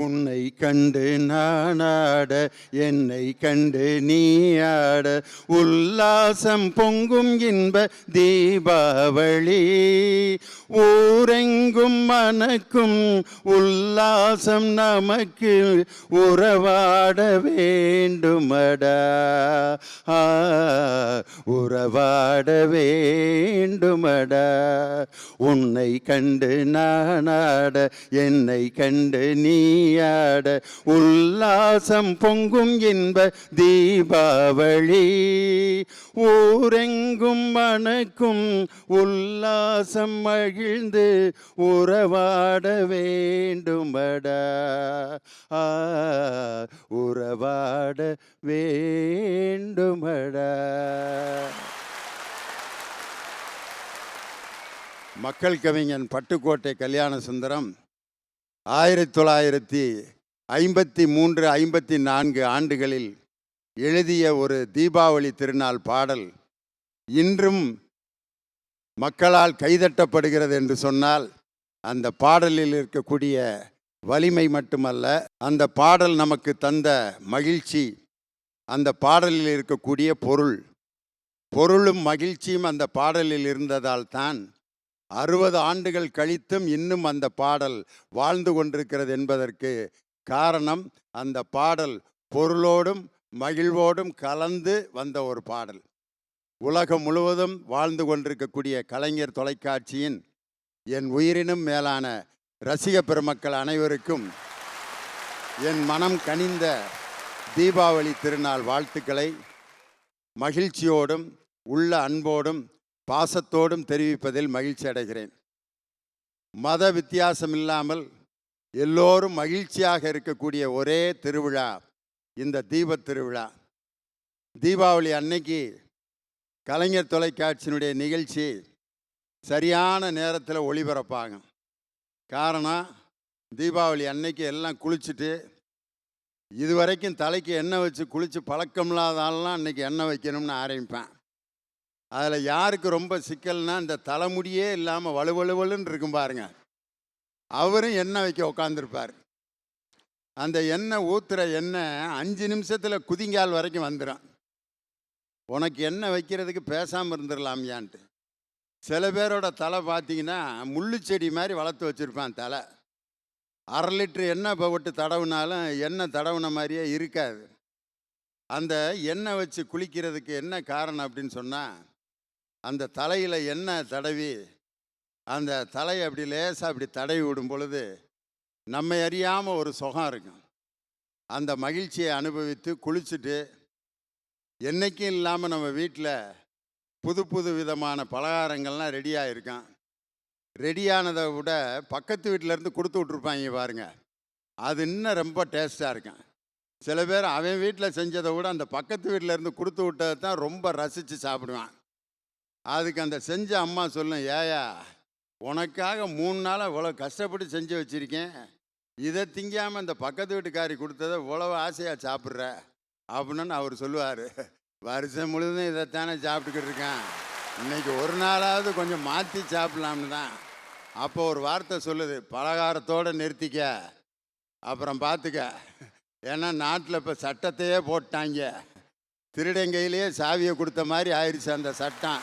உன்னை கண்டு நானாட, என்னை கண்டு நீயாட, உல்லாசம் பொங்கும் இன்ப தீபாவளி. ஊரெங்கும் மனக்கும் உல்லாசம் நமக்கு, உறவாட வேண்டுமடா, உறவாட வேண்டுமடா. உன்னை கண்டு நானாட, என்னை கண்டு நீயாட, உல்லாசம் பொங்கும் இன்ப தீபாவளி. ஊரெங்கும் மனக்கும் உல்லாசம் மகிழ்ந்து, உறவாட வேண்டுமடா, உறவாட வேண்டுமடா. மக்கள் கவிஞன் பட்டுக்கோட்டை கல்யாண சுந்தரம் 1953-54 ஆண்டுகளில் எழுதிய ஒரு தீபாவளி திருநாள் பாடல் இன்றும் மக்களால் கைதட்டப்படுகிறது என்று சொன்னால், அந்த பாடலில் இருக்கக்கூடிய வலிமை மட்டுமல்ல, அந்த பாடல் நமக்கு தந்த மகிழ்ச்சி, அந்த பாடலில் இருக்கக்கூடிய பொருளும் மகிழ்ச்சியும் அந்த பாடலில் இருந்ததால் தான் 60 ஆண்டுகள் கழித்தும் இன்னும் அந்த பாடல் வாழ்ந்து கொண்டிருக்கிறது என்பதற்கு காரணம், அந்த பாடல் பொருளோடும் மகிழ்வோடும் கலந்து வந்த ஒரு பாடல். உலகம் முழுவதும் வாழ்ந்து கொண்டிருக்கக்கூடிய கலைஞர் தொலைக்காட்சியின் என் உயிரினும் மேலான ரசிக பெருமக்கள் அனைவருக்கும் என் மனம் கனிந்த தீபாவளி திருநாள் வாழ்த்துக்களை மகிழ்ச்சியோடும் உள்ள அன்போடும் பாசத்தோடும் தெரிவிப்பதில் மகிழ்ச்சி அடைகிறேன். மத வித்தியாசம் இல்லாமல் எல்லோரும் மகிழ்ச்சியாக இருக்கக்கூடிய ஒரே திருவிழா இந்த தீபத் திருவிழா. தீபாவளி அன்னைக்கு கலைஞர் தொலைக்காட்சியினுடைய நிகழ்ச்சி சரியான நேரத்தில் ஒளிபரப்பாங்க. காரணம், தீபாவளி அன்னைக்கு எல்லாம் குளிச்சுட்டு, இதுவரைக்கும் தலைக்கு எண்ணெய் வச்சு குளித்து பழக்கம் இல்லாதாலாம் அன்றைக்கி எண்ணெய் வைக்கணும்னு ஆரம்பிப்பேன். அதில் யாருக்கு ரொம்ப சிக்கல்னா, இந்த தலைமுடியே இல்லாமல் வலுவலுவலுன்னு இருக்கும் பாருங்க, அவரும் எண்ணெய் வைக்க உட்காந்துருப்பார். அந்த எண்ணெய் ஊற்றுற எண்ணெய் 5 நிமிஷத்தில் குதிங்கால் வரைக்கும் வந்துடும். உனக்கு எண்ணெய் வைக்கிறதுக்கு பேசாமல் இருந்துடலாமியான்ட்டு. சில பேரோட தலை பார்த்தீங்கன்னா முள்ளு செடி மாதிரி வளர்த்து வச்சுருப்பான் தலை. 1/2 லிட்டர் எண்ணெய் போட்டு தடவுனாலும் எண்ணெய் தடவுன மாதிரியே இருக்காது. அந்த எண்ணெய் வச்சு குளிக்கிறதுக்கு என்ன காரணம் அப்படின்னு சொன்னால், அந்த தலையில் எண்ணெய் தடவி அந்த தலையை அப்படி லேசாக அப்படி தடவி விடும் பொழுது நம்ம அறியாமல் ஒரு சுகம் இருக்கும். அந்த மகிழ்ச்சியை அனுபவித்து குளிச்சுட்டு, என்றைக்கும் இல்லாமல் நம்ம வீட்டில் புது விதமான பலகாரங்கள்லாம் ரெடியாக இருக்கான். ரெடியானதை விட பக்கத்து வீட்டிலேருந்து கொடுத்து விட்ருப்பாங்க பாருங்க, அது இன்னும் ரொம்ப டேஸ்ட்டாக இருக்கும். சில பேர் அவன் வீட்டில் செஞ்சதை விட அந்த பக்கத்து வீட்டிலேருந்து கொடுத்து விட்டதை தான் ரொம்ப ரசித்து சாப்பிடுவான். அதுக்கு அந்த செஞ்ச அம்மா சொல்லும், ஏயா உனக்காக 3 நாளாக இவ்வளோ கஷ்டப்பட்டு செஞ்சு வச்சுருக்கேன், இதை திங்காமல் இந்த பக்கத்து வீட்டுக்காரி கொடுத்ததை இவ்வளவு ஆசையாக சாப்பிட்ற அப்படின்னு அவர் சொல்லுவார். வருஷம் முழுதும் இதைத்தானே சாப்பிட்டுக்கிட்டு இருக்கேன், இன்றைக்கி ஒரு நாளாவது கொஞ்சம் மாற்றி சாப்பிட்லாம்னு தான். அப்போ ஒரு வார்த்தை சொல்லுது, பலகாரத்தோடு நிறுத்திக்க, அப்புறம் பார்த்துக்க. ஏன்னா நாட்டில் இப்போ சட்டத்தையே போட்டாங்க, திருடங்கையிலேயே சாவியை கொடுத்த மாதிரி ஆயிடுச்சு அந்த சட்டம்.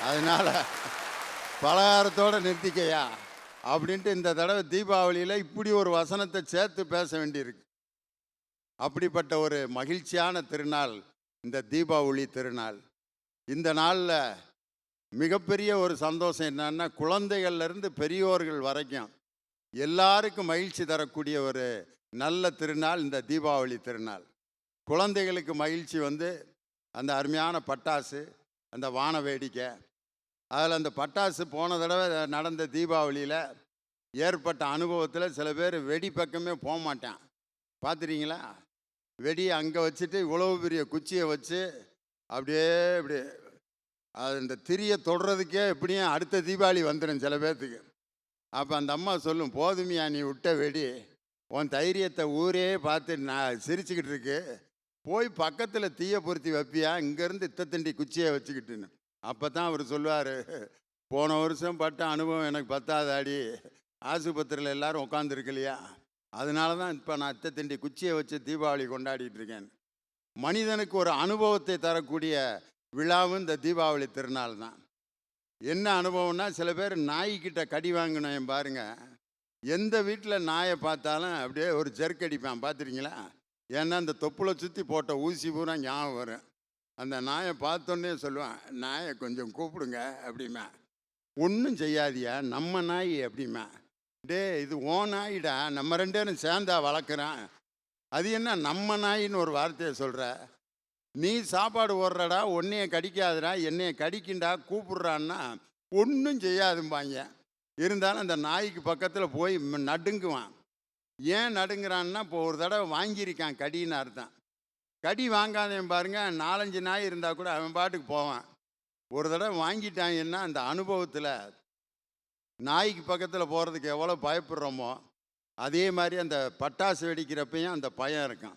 அதனால் பலகாரத்தோடு நிறுத்திக்கையா அப்படின்ட்டு இந்த தடவை தீபாவளியில் இப்படி ஒரு வசனத்தை சேர்த்து பேச வேண்டியிருக்கு. அப்படிப்பட்ட ஒரு மகிழ்ச்சியான திருநாள் இந்த தீபாவளி திருநாள். இந்த நாளில் மிகப்பெரிய ஒரு சந்தோஷம் என்னன்னா, குழந்தைகள்லேருந்து பெரியோர்கள் வரைக்கும் எல்லாருக்கும் மகிழ்ச்சி தரக்கூடிய ஒரு நல்ல திருநாள் இந்த தீபாவளி திருநாள். குழந்தைகளுக்கு மகிழ்ச்சி அந்த அருமையான பட்டாசு, அந்த வான வேடிக்கை. அதில் அந்த பட்டாசு போன தடவை நடந்த தீபாவளியில் ஏற்பட்ட அனுபவத்தில் சில பேர் வெடி பக்கமே போக மாட்டான். பார்த்துறீங்களா? வெடி அங்கே வச்சுட்டு இவ்வளவு பெரிய குச்சியை வச்சு அப்படியே இப்படி அது இந்த திரியை தொடுறதுக்கே எப்படியும் அடுத்த தீபாவளி வந்துடும் சில பேர்த்துக்கு. அப்போ அந்த அம்மா சொல்லும், போதுமையா நீ விட்ட வெடி, உன் தைரியத்தை ஊரே பார்த்து நான் சிரிச்சுக்கிட்டு இருக்கு, போய் பக்கத்தில் தீயை பொருத்தி வைப்பியா, இங்கேருந்து இத்தத்தண்டி குச்சியை வச்சுக்கிட்டுன்னு. அப்போ தான் அவர் சொல்லுவார், போன வருஷம் பட்ட அனுபவம் எனக்கு பத்தாதாடி, ஆஸ்பத்திரியில் எல்லோரும் உட்காந்துருக்கு இல்லையா, அதனால தான் இப்போ நான் அத்தை திண்டி குச்சியை வச்சு தீபாவளி கொண்டாடிட்டு இருக்கேன். மனிதனுக்கு ஒரு அனுபவத்தை தரக்கூடிய விழாவும் இந்த தீபாவளி திருநாள் தான். என்ன அனுபவம்னா, சில பேர் நாய்கிட்ட கடி வாங்கினேன் பாருங்க. எந்த வீட்டில் நாயை பார்த்தாலும் அப்படியே ஒரு ஜெர்க் அடிப்பான், பார்த்துருக்கீங்களா? ஏன்னா அந்த தொப்புளை சுற்றி போட்ட ஊசி பூரா ஞாபகம் வரும். அந்த நாயை பார்த்தோன்னே சொல்லுவான், நாயை கொஞ்சம் கூப்பிடுங்க அப்படிமா. ஒன்றும் செய்யாதியா, நம்ம நாய் அப்படிமா. டே, இது ஓ நாயிடா, நம்ம 2 பேரும் சேர்ந்தா வளர்க்குறான். அது என்ன நம்ம நாயின்னு ஒரு வார்த்தையை சொல்கிற? நீ சாப்பாடு ஓடுறடா, ஒன்றைய கடிக்காதுடா, என்னைய கடிக்கிண்டா, கூப்பிட்றான்னா ஒன்றும் செய்யாதும்பாங்க. இருந்தாலும் அந்த நாய்க்கு பக்கத்தில் போய் நடுங்குவான். ஏன் நடுங்குறான்னா, இப்போ ஒரு தடவை வாங்கியிருக்கான் கடின்னு அர்த்தம். கடி வாங்காதவன் பாருங்க, 4-5 நாய் இருந்தால் கூட அவன் பாட்டுக்கு போவான். ஒரு தடவை வாங்கிட்டாங்கன்னா அந்த அனுபவத்தில் நாய்க்கு பக்கத்தில் போகிறதுக்கு எவ்வளோ பயப்படுறோமோ, அதே மாதிரி அந்த பட்டாசு வெடிக்கிறப்பையும் அந்த பயம் இருக்கும்.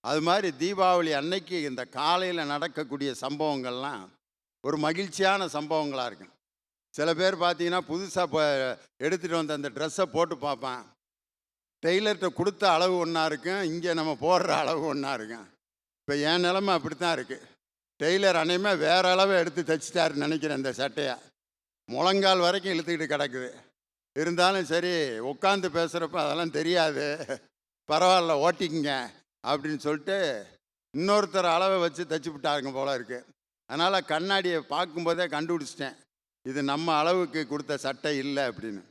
அது மாதிரி தீபாவளி அன்னைக்கு இந்த காலையில் நடக்கக்கூடிய சம்பவங்கள்லாம் ஒரு மகிழ்ச்சியான சம்பவங்களாக இருக்கும். சில பேர் பார்த்தீங்கன்னா, புதுசாக எடுத்துகிட்டு வந்த அந்த ட்ரெஸ்ஸை போட்டு பார்ப்பான். டெய்லர்கிட்ட கொடுத்த அளவு ஒன்றா இருக்கும், இங்கே நம்ம போடுற அளவு ஒன்றா இருக்கும். இப்போ என் நிலமை அப்படித்தான் இருக்குது. டெய்லர் அன்னையுமே வேறு அளவை எடுத்து தைச்சிட்டாருன்னு நினைக்கிறேன். இந்த சட்டையை முழங்கால் வரைக்கும் இழுத்துக்கிட்டு கிடக்குது. இருந்தாலும் சரி, உட்காந்து பேசுகிறப்ப அதெல்லாம் தெரியாது, பரவாயில்ல ஓட்டிக்குங்க அப்படின்னு சொல்லிட்டு இன்னொருத்தர் அளவை வச்சு தைச்சி விட்டாருங்க போல இருக்குது. அதனால் கண்ணாடியை பார்க்கும்போதே கண்டுபிடிச்சிட்டேன், இது நம்ம அளவுக்கு கொடுத்த சட்டை இல்லை அப்படின்னு.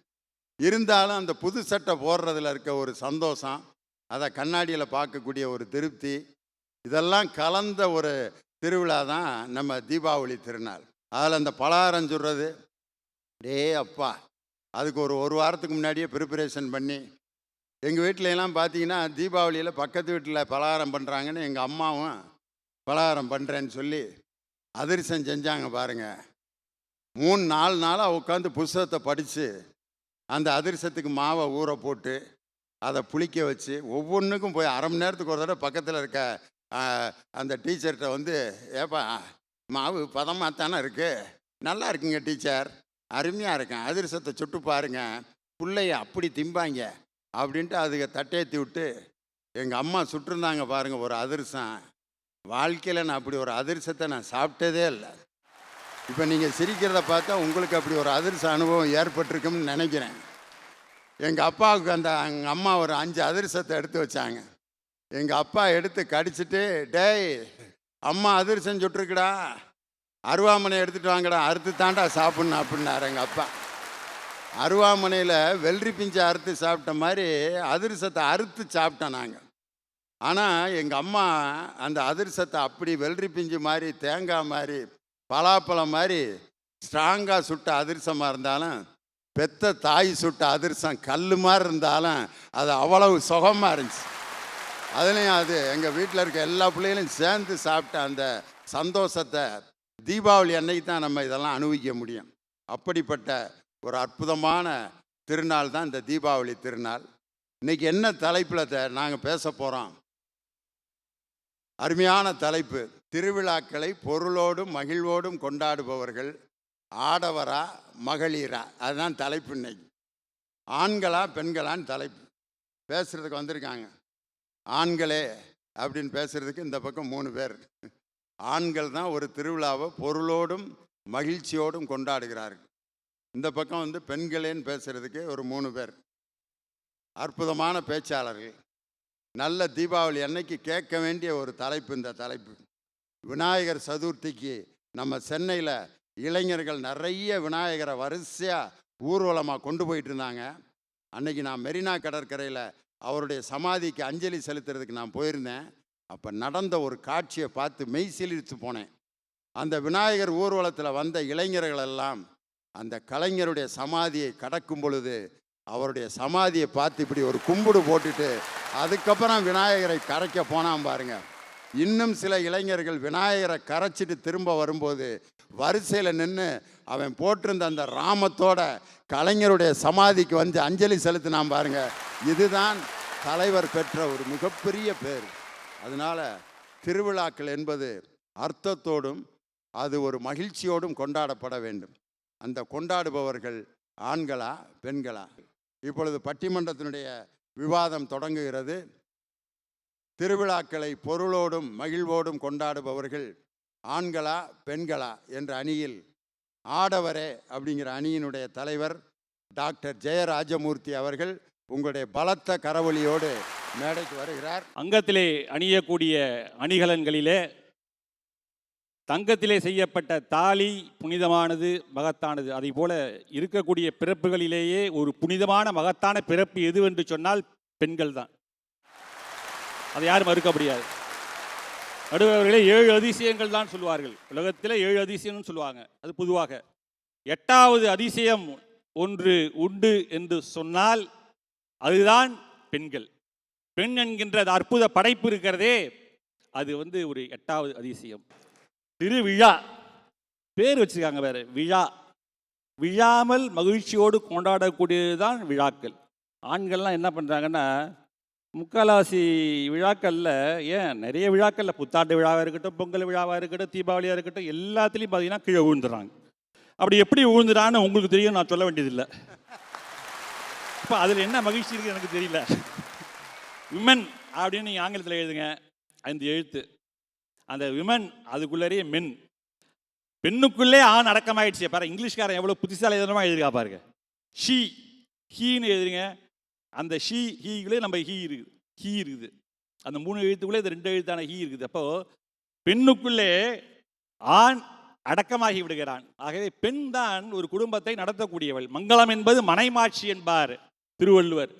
இருந்தாலும் அந்த புது சட்டை போடுறதுல இருக்க ஒரு சந்தோஷம், அதை கண்ணாடியில் பார்க்கக்கூடிய ஒரு திருப்தி, இதெல்லாம் கலந்த ஒரு திருவிழா தான் நம்ம தீபாவளி திருநாள். அதில் அந்த பலகாரம் சுடுறது, டே அப்பா, அதுக்கு ஒரு வாரத்துக்கு முன்னாடியே ப்ரிப்பரேஷன் பண்ணி, எங்கள் வீட்டிலலாம் பார்த்தீங்கன்னா தீபாவளியில் பக்கத்து வீட்டில் பலகாரம் பண்ணுறாங்கன்னு எங்கள் அம்மாவும் பலகாரம் பண்ணுறேன்னு சொல்லி அதிரசம் செஞ்சாங்க பாருங்கள். 3-4 நாளாக உட்காந்து புஸ்தகத்தை படித்து அந்த அதிரசத்துக்கு மாவை ஊற போட்டு அதை புளிக்க வச்சு ஒவ்வொன்றுக்கும் போய் 1/2 மணி நேரத்துக்கு ஒரு தடவை பக்கத்தில் இருக்க அந்த டீச்சர்கிட்ட வந்து, ஏப்பா மாவு பதமாக தானே இருக்குது, நல்லா இருக்குங்க டீச்சர், அருமையாக இருக்கேன், அதிரசத்தை சுட்டு பாருங்க, பிள்ளைய அப்படி திம்பாங்க அப்படின்ட்டு அதுக்கு தட்டேற்றி விட்டு எங்கள் அம்மா சுட்டிருந்தாங்க பாருங்கள் ஒரு அதிரசம். வாழ்க்கையில் நான் அப்படி ஒரு அதிரசத்தை நான் சாப்பிட்டதே இல்லை. இப்போ நீங்கள் சிரிக்கிறத பார்த்தா உங்களுக்கு அப்படி ஒரு அதிரச அனுபவம் ஏற்பட்டிருக்குன்னு நினைக்கிறேன். எங்கள் அப்பாவுக்கு எங்கள் அம்மா ஒரு 5 அதிரசத்தை எடுத்து வச்சாங்க. எங்கள் அப்பா எடுத்து கடிச்சிட்டு, டேய் அம்மா அதிரசம் சுட்டுருக்குடா, அருவாமனை எடுத்துகிட்டு வாங்கடா, அறுத்து தாண்டா சாப்பிட்ணும் அப்படின்னாரு எங்கள் அப்பா. அருவாமனையில் வெள்ளரி பிஞ்சை அறுத்து சாப்பிட்ட மாதிரி அதிரசத்தை அறுத்து சாப்பிட்டோம் நாங்கள். ஆனால் எங்கள் அம்மா அந்த அதிரசத்தை அப்படி வெள்ளரி பிஞ்சு மாதிரி, தேங்காய் மாதிரி, பலாப்பழம் மாதிரி ஸ்ட்ராங்காக சுட்ட அதிரசமாக இருந்தாலும், பெத்த தாய் சுட்ட அதிரசம் கல் மாதிரி இருந்தாலும் அது அவ்வளவு சுகமாக இருந்துச்சு. அதுலேயும் அது எங்கள் வீட்டில் இருக்க எல்லா பிள்ளைகளும் சேர்ந்து சாப்பிட்ட அந்த சந்தோஷத்தை தீபாவளி அன்னைக்கு தான் நம்ம இதெல்லாம் அனுபவிக்க முடியும். அப்படிப்பட்ட ஒரு அற்புதமான திருநாள் தான் இந்த தீபாவளி திருநாள். இன்றைக்கி என்ன தலைப்பில் நாங்கள் பேச போகிறோம்? அருமையான தலைப்பு, திருவிழாக்களை பொருளோடும் மகிழ்வோடும் கொண்டாடுபவர்கள் ஆடவரா மகளிரா, அதுதான் தலைப்பு. இன்னைக்கு ஆண்களா பெண்களான்னு தலைப்பு பேசுகிறதுக்கு வந்திருக்காங்க. ஆண்களே அப்படின்னு பேசுகிறதுக்கு இந்த பக்கம் 3 பேர். ஆண்கள் தான் ஒரு திருவிழாவை பொருளோடும் மகிழ்ச்சியோடும் கொண்டாடுகிறார்கள். இந்த பக்கம் வந்து பெண்களேன்னு பேசுகிறதுக்கு ஒரு 3 பேர். அற்புதமான பேச்சாளர்கள். நல்ல தீபாவளி அன்னைக்கு கேட்க வேண்டிய ஒரு தலைப்பு இந்த தலைப்பு. விநாயகர் சதுர்த்திக்கு நம்ம சென்னையில் இளைஞர்கள் நிறைய விநாயகரை வரிசையாக ஊர்வலமாக கொண்டு போயிட்டு இருந்தாங்க. அன்னைக்கு நான் மெரினா கடற்கரையில் அவருடைய சமாதிக்கு அஞ்சலி செலுத்துறதுக்கு நான் போயிருந்தேன். அப்போ நடந்த ஒரு காட்சியை பார்த்து மெய் சிலிர்த்து போனேன். அந்த விநாயகர் ஊர்வலத்தில் வந்த இளைஞர்கள் எல்லாம் அந்த கலைஞருடைய சமாதியை கடக்கும் பொழுது அவருடைய சமாதியை பார்த்து இப்படி ஒரு கும்பிடு போட்டுட்டு அதுக்கப்புறம் விநாயகரை கரைக்க போனான் பாருங்க. இன்னும் சில இளைஞர்கள் விநாயகரை கரைச்சிட்டு திரும்ப வரும்போது வரிசையில் நின்று அவன் போட்டிருந்த அந்த ராமத்தோட கலைஞருடைய சமாதிக்கு வந்து அஞ்சலி செலுத்தினான் பாருங்க. இதுதான் தலைவர் பெற்ற ஒரு மிகப்பெரிய பேர். அதனால் திருவிழாக்கள் என்பது அர்த்தத்தோடும் அது ஒரு மகிழ்ச்சியோடும் கொண்டாடப்பட வேண்டும். அந்த கொண்டாடுபவர்கள் ஆண்களா பெண்களா? இப்பொழுது பட்டிமன்றத்தினுடைய விவாதம் தொடங்குகிறது. திருவிழாக்களை பொருளோடும் மகிழ்வோடும் கொண்டாடுபவர்கள் ஆண்களா பெண்களா என்ற அணியில் ஆடவரே அப்படிங்கிற அணியினுடைய தலைவர் டாக்டர் ஜெயராஜமூர்த்தி அவர்கள் உங்களுடைய பலத்த கரவொலியோடு மேடைக்கு வருகிறார். அங்கத்திலே அணியக்கூடிய அணிகலன்களிலே தங்கத்திலே செய்யப்பட்ட தாலி புனிதமானது, மகத்தானது. அதை போல இருக்கக்கூடிய பிறப்புகளிலேயே ஒரு புனிதமான மகத்தான பிறப்பு எதுவென்று சொன்னால் பெண்கள் தான். அதை யாரும் மறுக்க முடியாது. நடுவர்களே 7 அதிசயங்கள் தான் சொல்லுவார்கள். உலகத்தில் 7 அதிசயம்னு சொல்லுவாங்க. அது பொதுவாக 8வது அதிசயம் ஒன்று உண்டு என்று சொன்னால் அதுதான் பெண்கள். பெண் என்கின்ற அற்புத படைப்பு இருக்கிறதே, அது ஒரு 8வது அதிசயம். திருவிழா பேர் வச்சுருக்காங்க வேறு, விழா. விழாமல் மகிழ்ச்சியோடு கொண்டாடக்கூடியதுதான் விழாக்கள். ஆண்கள்லாம் என்ன பண்ணுறாங்கன்னா, முக்கால்வாசி விழாக்களில், ஏன் நிறைய விழாக்களில் புத்தாண்டு விழாவாக இருக்கட்டும், பொங்கல் விழாவாக இருக்கட்டும், தீபாவளியாக இருக்கட்டும், எல்லாத்துலேயும் பார்த்தீங்கன்னா கீழே விழுந்துடுறாங்க. அப்படி எப்படி விழுந்துடான்னு உங்களுக்கு தெரியும், நான் சொல்ல வேண்டியதில்லை. இப்போ அதில் என்ன மகிழ்ச்சி இருக்குது எனக்கு தெரியல. விமன் அப்படின்னு நீங்கள் ஆங்கிலத்தில் எழுதுங்க, 5 எழுத்து. அந்த விமன் அதுக்குள்ளேயே மென். பெண்ணுக்குள்ளே ஆண் அடக்கமாயிடுச்சு. பாரு, இங்கிலீஷ்காரன் எவ்வளோ புத்திசாலி எதனமாக எழுதுக்கா பாருங்க. ஷீ, ஹீன்னு எழுதுங்க. அந்த ஷீ ஹீக்குள்ளே நம்ம ஹீ இருக்குது. அந்த 3 எழுத்துக்குள்ளே இந்த 2 எழுத்தான ஹீ இருக்குது. அப்போது பெண்ணுக்குள்ளே ஆண் அடக்கமாகி விடுகிறான். ஆகவே பெண் தான் ஒரு குடும்பத்தை நடத்தக்கூடியவள். மங்களம் என்பது மனைமாட்சி என்பார் திருவள்ளுவர்.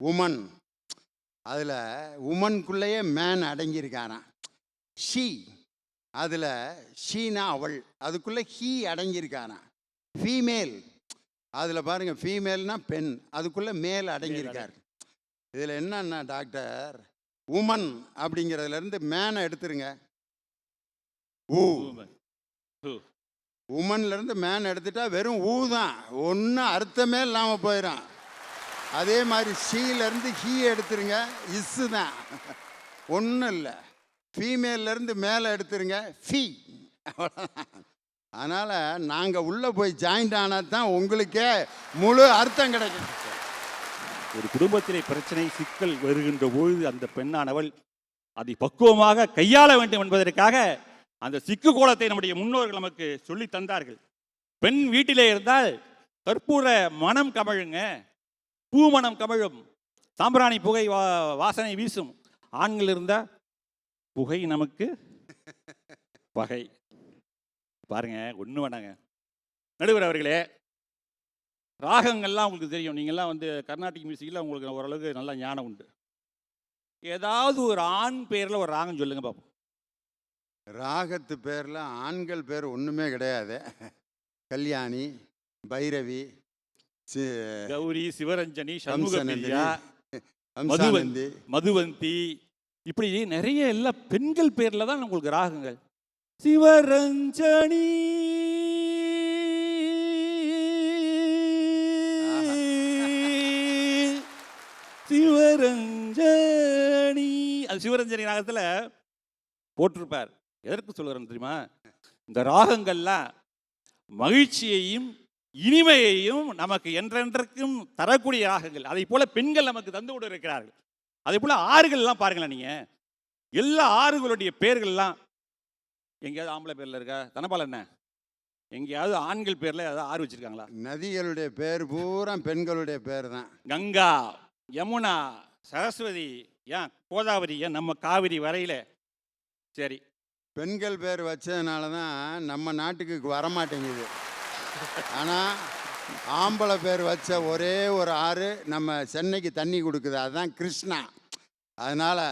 உமன், அதில் உமனுக்குள்ளேயே மேன் அடங்கியிருக்காரான். ஷீ, அதில் ஷீனா அவள், அதுக்குள்ளே ஹீ அடங்கியிருக்காரான். ஃபீமேல், அதில் பாருங்கள், ஃபீமேல்னா பெண், அதுக்குள்ளே மேல் அடங்கியிருக்கார். இதில் என்னன்னா டாக்டர், உமன் அப்படிங்கிறதுலேருந்து மேனை எடுத்துருங்க. உமன்லேருந்து மேன் எடுத்துட்டா வெறும் ஊ தான், ஒன்றும் அர்த்தமே இல்லாமல் போயிடும். அதே மாதிரி ஷீலேருந்து ஹீ எடுத்துருங்க, இஸ்ஸு தான், ஒன்றும் இல்லை. ஃபீமேல்லேருந்து மேலே எடுத்துருங்க, ஃபீ. அதனால் நாங்கள் உள்ளே போய் ஜாயிண்ட் ஆனால் தான் உங்களுக்கே முழு அர்த்தம் கிடைக்கும். ஒரு குடும்பத்திலே பிரச்சனை சிக்கல் வருகின்ற பொழுது அந்த பெண்ணானவள் அதை பக்குவமாக கையாள வேண்டும் என்பதற்காக அந்த சிக்கு கோலத்தை நம்முடைய முன்னோர்கள் நமக்கு சொல்லி தந்தார்கள். பெண் வீட்டிலே இருந்தால் கற்பூர மனம் கமழுங்க, பூமணம் கமழும், சாம்பிராணி புகை வாசனை வீசும். ஆண்கள் இருந்தால் புகை நமக்கு பகை. பாருங்க, ஒன்று வேணாங்க. நடுவர் அவர்களே, ராகங்கள்லாம் உங்களுக்கு தெரியும். நீங்கள்லாம் கர்நாடிக் மியூசிக்கில் உங்களுக்கு ஓரளவுக்கு நல்லா ஞானம் உண்டு. ஏதாவது ஒரு ஆண் பேரில் ஒரு ராகம் சொல்லுங்க பாப்போம். ராகத்து பேரில் ஆண்கள் பேர் ஒன்றுமே கிடையாது. கல்யாணி, பைரவி, கௌரி, சிவரஞ்சனி, சண்முகப்பிரியா, மதுவந்தி, மதுவந்தி, இப்படி நிறைய எல்லா பெண்கள் பேரில் தான் உங்களுக்கு ராகங்கள். சிவரஞ்சனி, சிவரஞ்சனி, அது சிவரஞ்சனி ராகத்தில் போட்டிருப்பார். எதற்கு சொல்கிறேன்னு தெரியுமா? இந்த ராகங்கள்லாம் மகிழ்ச்சியையும் இனிமையையும் நமக்கு என்றென்றைக்கும் தரக்கூடிய ராகங்கள். அதை போல பெண்கள் நமக்கு தந்து கொண்டு இருக்கிறார்கள். அதே போல ஆறுகள்லாம் பாருங்களேன், நீங்கள் எல்லா ஆறுகளுடைய பேர்கள்லாம் எங்கேயாவது ஆம்பளை பேரில் இருக்கா? தனபால் என்ன, எங்கேயாவது ஆண்கள் பேரில் ஏதாவது ஆறு வச்சுருக்காங்களா? நதிகளுடைய பேர் பூரா பெண்களுடைய பேர் தான். கங்கா, யமுனா, சரஸ்வதி, ஏன் கோதாவரி, ஏன் நம்ம காவிரி வரையில். சரி, பெண்கள் பேர் வச்சதுனால தான் நம்ம நாட்டுக்கு வரமாட்டேங்குது. ஆனால் ஆம்பளை பேர் வச்ச ஒரே ஒரு ஆறு நம்ம சென்னைக்கு தண்ணி கொடுக்குது, அதுதான் கிருஷ்ணா. அதனால்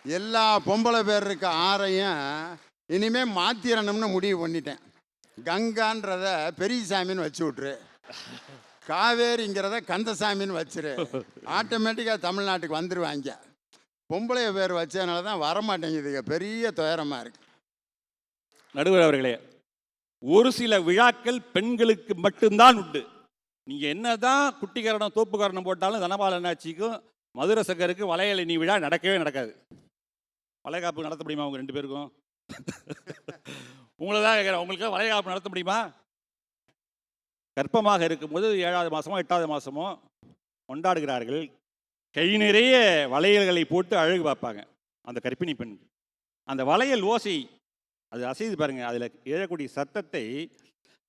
எல்லா பொம்பளை பேர் இருக்க ஆறையும் இனிமேல் மாத்திரணும்னு முடிவு பண்ணிட்டேன். கங்கான்றத பெரியசாமின்னு வச்சு விட்ரு, காவேரிங்கிறத கந்தசாமின்னு வச்சிரு, ஆட்டோமேட்டிக்காக தமிழ்நாட்டுக்கு வந்துடுவாங்க. பொம்பளைய பேர் வச்சதுனால தான் வரமாட்டேங்குதுங்க, பெரிய துயரமாக இருக்கு. நடுவர் அவர்களே, ஒரு சில விழாக்கள் பெண்களுக்கு மட்டும்தான் உண்டு. நீங்கள் என்னதான் குட்டிக்காரணம் தோப்புக்காரணம் போட்டாலும் தனபால் அண்ணாச்சிக்கும் மதுரை சங்கருக்கு வளையலணி விழா நடக்கவே நடக்காது. வளைகாப்பு நடத்த முடியுமா அவங்க 2 பேருக்கும்? உங்களை தான் கேட்குறேன், உங்களுக்கு வளைகாப்பு நடத்த முடியுமா? கர்ப்பமாக இருக்கும்போது 7வது மாதமோ 8வது மாதமோ கொண்டாடுகிறார்கள். கை நிறைய வளையல்களை போட்டு அழகு பார்ப்பாங்க அந்த கர்ப்பிணி பெண். அந்த வளையல் ஓசை அது அசைது பாருங்க, அதில் எழக்கூடிய சத்தத்தை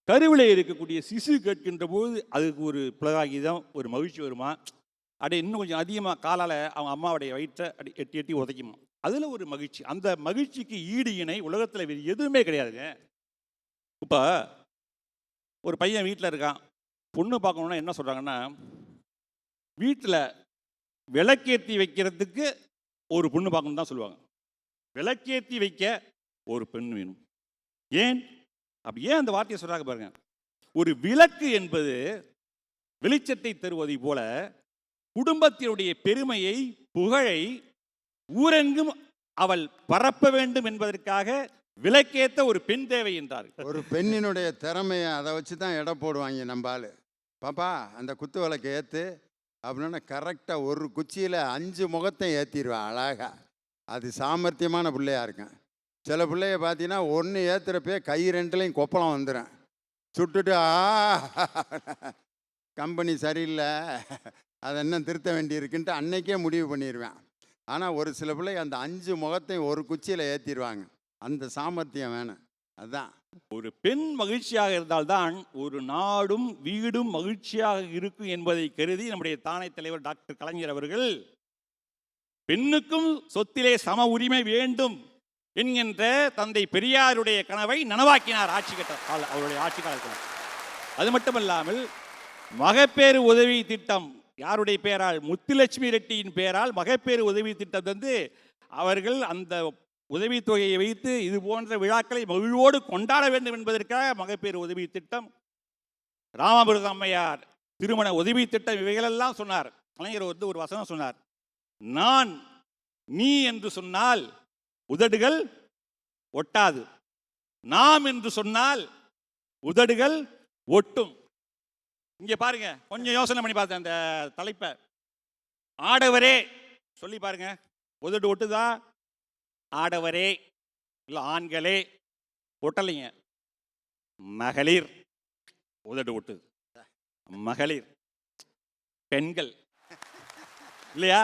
கருவிலே இருக்கக்கூடிய சிசு கேட்கின்ற போது அதுக்கு ஒரு புலகாகிதம், ஒரு மகிழ்ச்சி வருமா, அப்படியே இன்னும் கொஞ்சம் அதிகமாக காலால் அவங்க அம்மாவுடைய வயிற்றை அப்படி எட்டி எட்டி உதைக்குமா, அதில் ஒரு மகிழ்ச்சி. அந்த மகிழ்ச்சிக்கு ஈடு இணை உலகத்தில் வேறு எதுவுமே கிடையாதுங்க. இப்போ ஒரு பையன் வீட்டில் இருக்கான், பொண்ணு பார்க்கணுன்னா என்ன சொல்கிறாங்கன்னா, வீட்டில் விளக்கேற்றி வைக்கிறதுக்கு ஒரு பொண்ணு பார்க்கணும் தான் சொல்லுவாங்க. விளக்கேற்றி வைக்க ஒரு பெண் வேணும். ஏன் அப்படி ஏன் அந்த வார்த்தையை சொல்றாங்க பாருங்க. ஒரு விளக்கு என்பது வெளிச்சத்தை தருவதை போல குடும்பத்தினுடைய பெருமையை, புகழை ஊரெங்கும் அவள் பரப்ப வேண்டும் என்பதற்காக விளக்கேற்ற ஒரு பெண் தேவை என்றார். ஒரு பெண்ணினுடைய திறமையை அதை வச்சு தான் எடை போடுவாங்க நம்ம ஆளு. பாப்பா அந்த குத்து விளக்கு ஏற்று அப்படின்னா கரெக்டாக ஒரு குச்சியில் 5 முகத்தை ஏற்றிடுவான் அழகா. அது சாமர்த்தியமான பிள்ளையா இருக்கும். சில பிள்ளைய பார்த்தீங்கன்னா ஒன்று ஏற்றுறப்பே கை 2லையும் கொப்பளம் வந்துடும். சுட்டுட்டு கம்பெனி சரியில்லை, அதை என்ன திருத்த வேண்டியிருக்குன்ட்டு அன்னைக்கே முடிவு பண்ணிடுவேன். ஆனால் ஒரு சில பிள்ளை அந்த 5 முகத்தையும் ஒரு குச்சியில் ஏற்றிடுவாங்க. அந்த சாமர்த்தியம் வேணும். அதுதான் ஒரு பெண் மகிழ்ச்சியாக இருந்தால்தான் ஒரு நாடும் வீடும் மகிழ்ச்சியாக இருக்கும் என்பதை கருதி நம்முடைய தானை தலைவர் டாக்டர் கலைஞர் அவர்கள் பெண்ணுக்கும் சொத்திலே சம உரிமை வேண்டும் என்கின்ற தந்தை பெரியாருடைய கனவை நனவாக்கினார் அவருடைய ஆட்சி காலத்தில். அது மட்டுமல்லாமல் மகப்பேறு உதவி திட்டம் யாருடைய பெயரால், முத்துலட்சுமி ரெட்டியின் பெயரால் மகப்பேறு உதவி திட்டம் வந்து அவர்கள் அந்த உதவித்தொகையை வைத்து இது போன்ற விழாக்களை மகிழ்வோடு கொண்டாட வேண்டும் என்பதற்காக மகப்பேறு உதவி திட்டம், ராமபுரம் அம்மையார் திருமண உதவி திட்டம், இவைகளெல்லாம் சொன்னார். கலைஞர் வந்து ஒரு வசனம் சொன்னார், நான் நீ என்று சொன்னால் உதடுகள் ஒட்டாது, நாம் என்று சொன்னால் உதடுகள் ஒட்டும். இங்க பாருங்க, கொஞ்சம் யோசனை பண்ணி பார்த்தேன் அந்த தலைப்பை. ஆடவரே சொல்லி பாருங்க, உதடு ஒட்டுதா? ஆடவரே இல்லை ஆண்களே ஒட்டலைங்க. மகளிர் உதடு ஒட்டுது. மகளிர் பெண்கள் இல்லையா?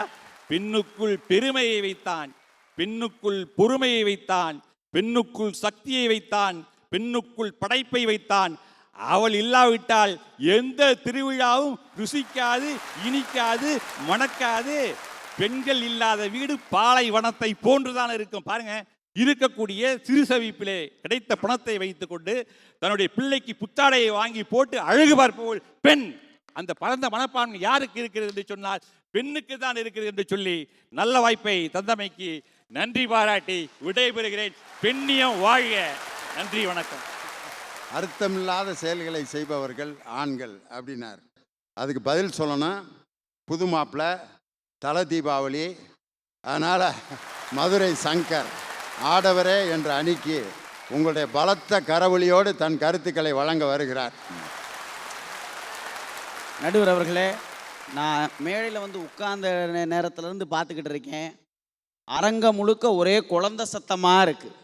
பெண்ணுக்குள் பெருமையை வைத்தான், பெண்ணுக்குள் பொறுமையை வைத்தான், பெண்ணுக்குள் சக்தியை வைத்தான், பெண்ணுக்குள் படைப்பை வைத்தான். அவள் இல்லாவிட்டால் எந்த திருவிழாவும் ருசிக்காது, இனிக்காது, மணக்காது. பெண்கள் இல்லாத வீடு பாலைவனத்தை போன்றுதான் இருக்கும். பாருங்க, இருக்கக்கூடிய சிறுசவிப்பிலே கிடைத்த பணத்தை வைத்துக் கொண்டு தன்னுடைய பிள்ளைக்கு புத்தாடையை வாங்கி போட்டு அழகு பார்ப்பவள் பெண். அந்த பரந்த மனப்பான்மை யாருக்கு இருக்கிறது என்று சொன்னால் பெண்ணுக்கு தான் இருக்கிறது என்று சொல்லி நல்ல வாய்ப்பை தந்தமைக்கு நன்றி பாராட்டி விடைபெறுகிறேன். பெண்ணியம் வாழ்க. நன்றி, வணக்கம். அர்த்தமில்லாத செயல்களை செய்பவர்கள் ஆண்கள் அப்படின்னார். அதுக்கு பதில் சொல்லணும், புது மாப்பிள்ளை, தலை தீபாவளி. அதனால் மதுரை சங்கர் ஆடவரே என்ற அணிக்கு உங்களுடைய பலத்த கரவொலியோடு தன் கருத்துக்களை வழங்க வருகிறார். நடுவர் அவர்களே, நான் மேடையில் வந்து உட்கார்ந்த நேரத்துலேருந்து பார்த்துக்கிட்டு இருக்கேன். அரங்கம் முழுக்க ஒரே குழந்தை சத்தமாக இருக்குது.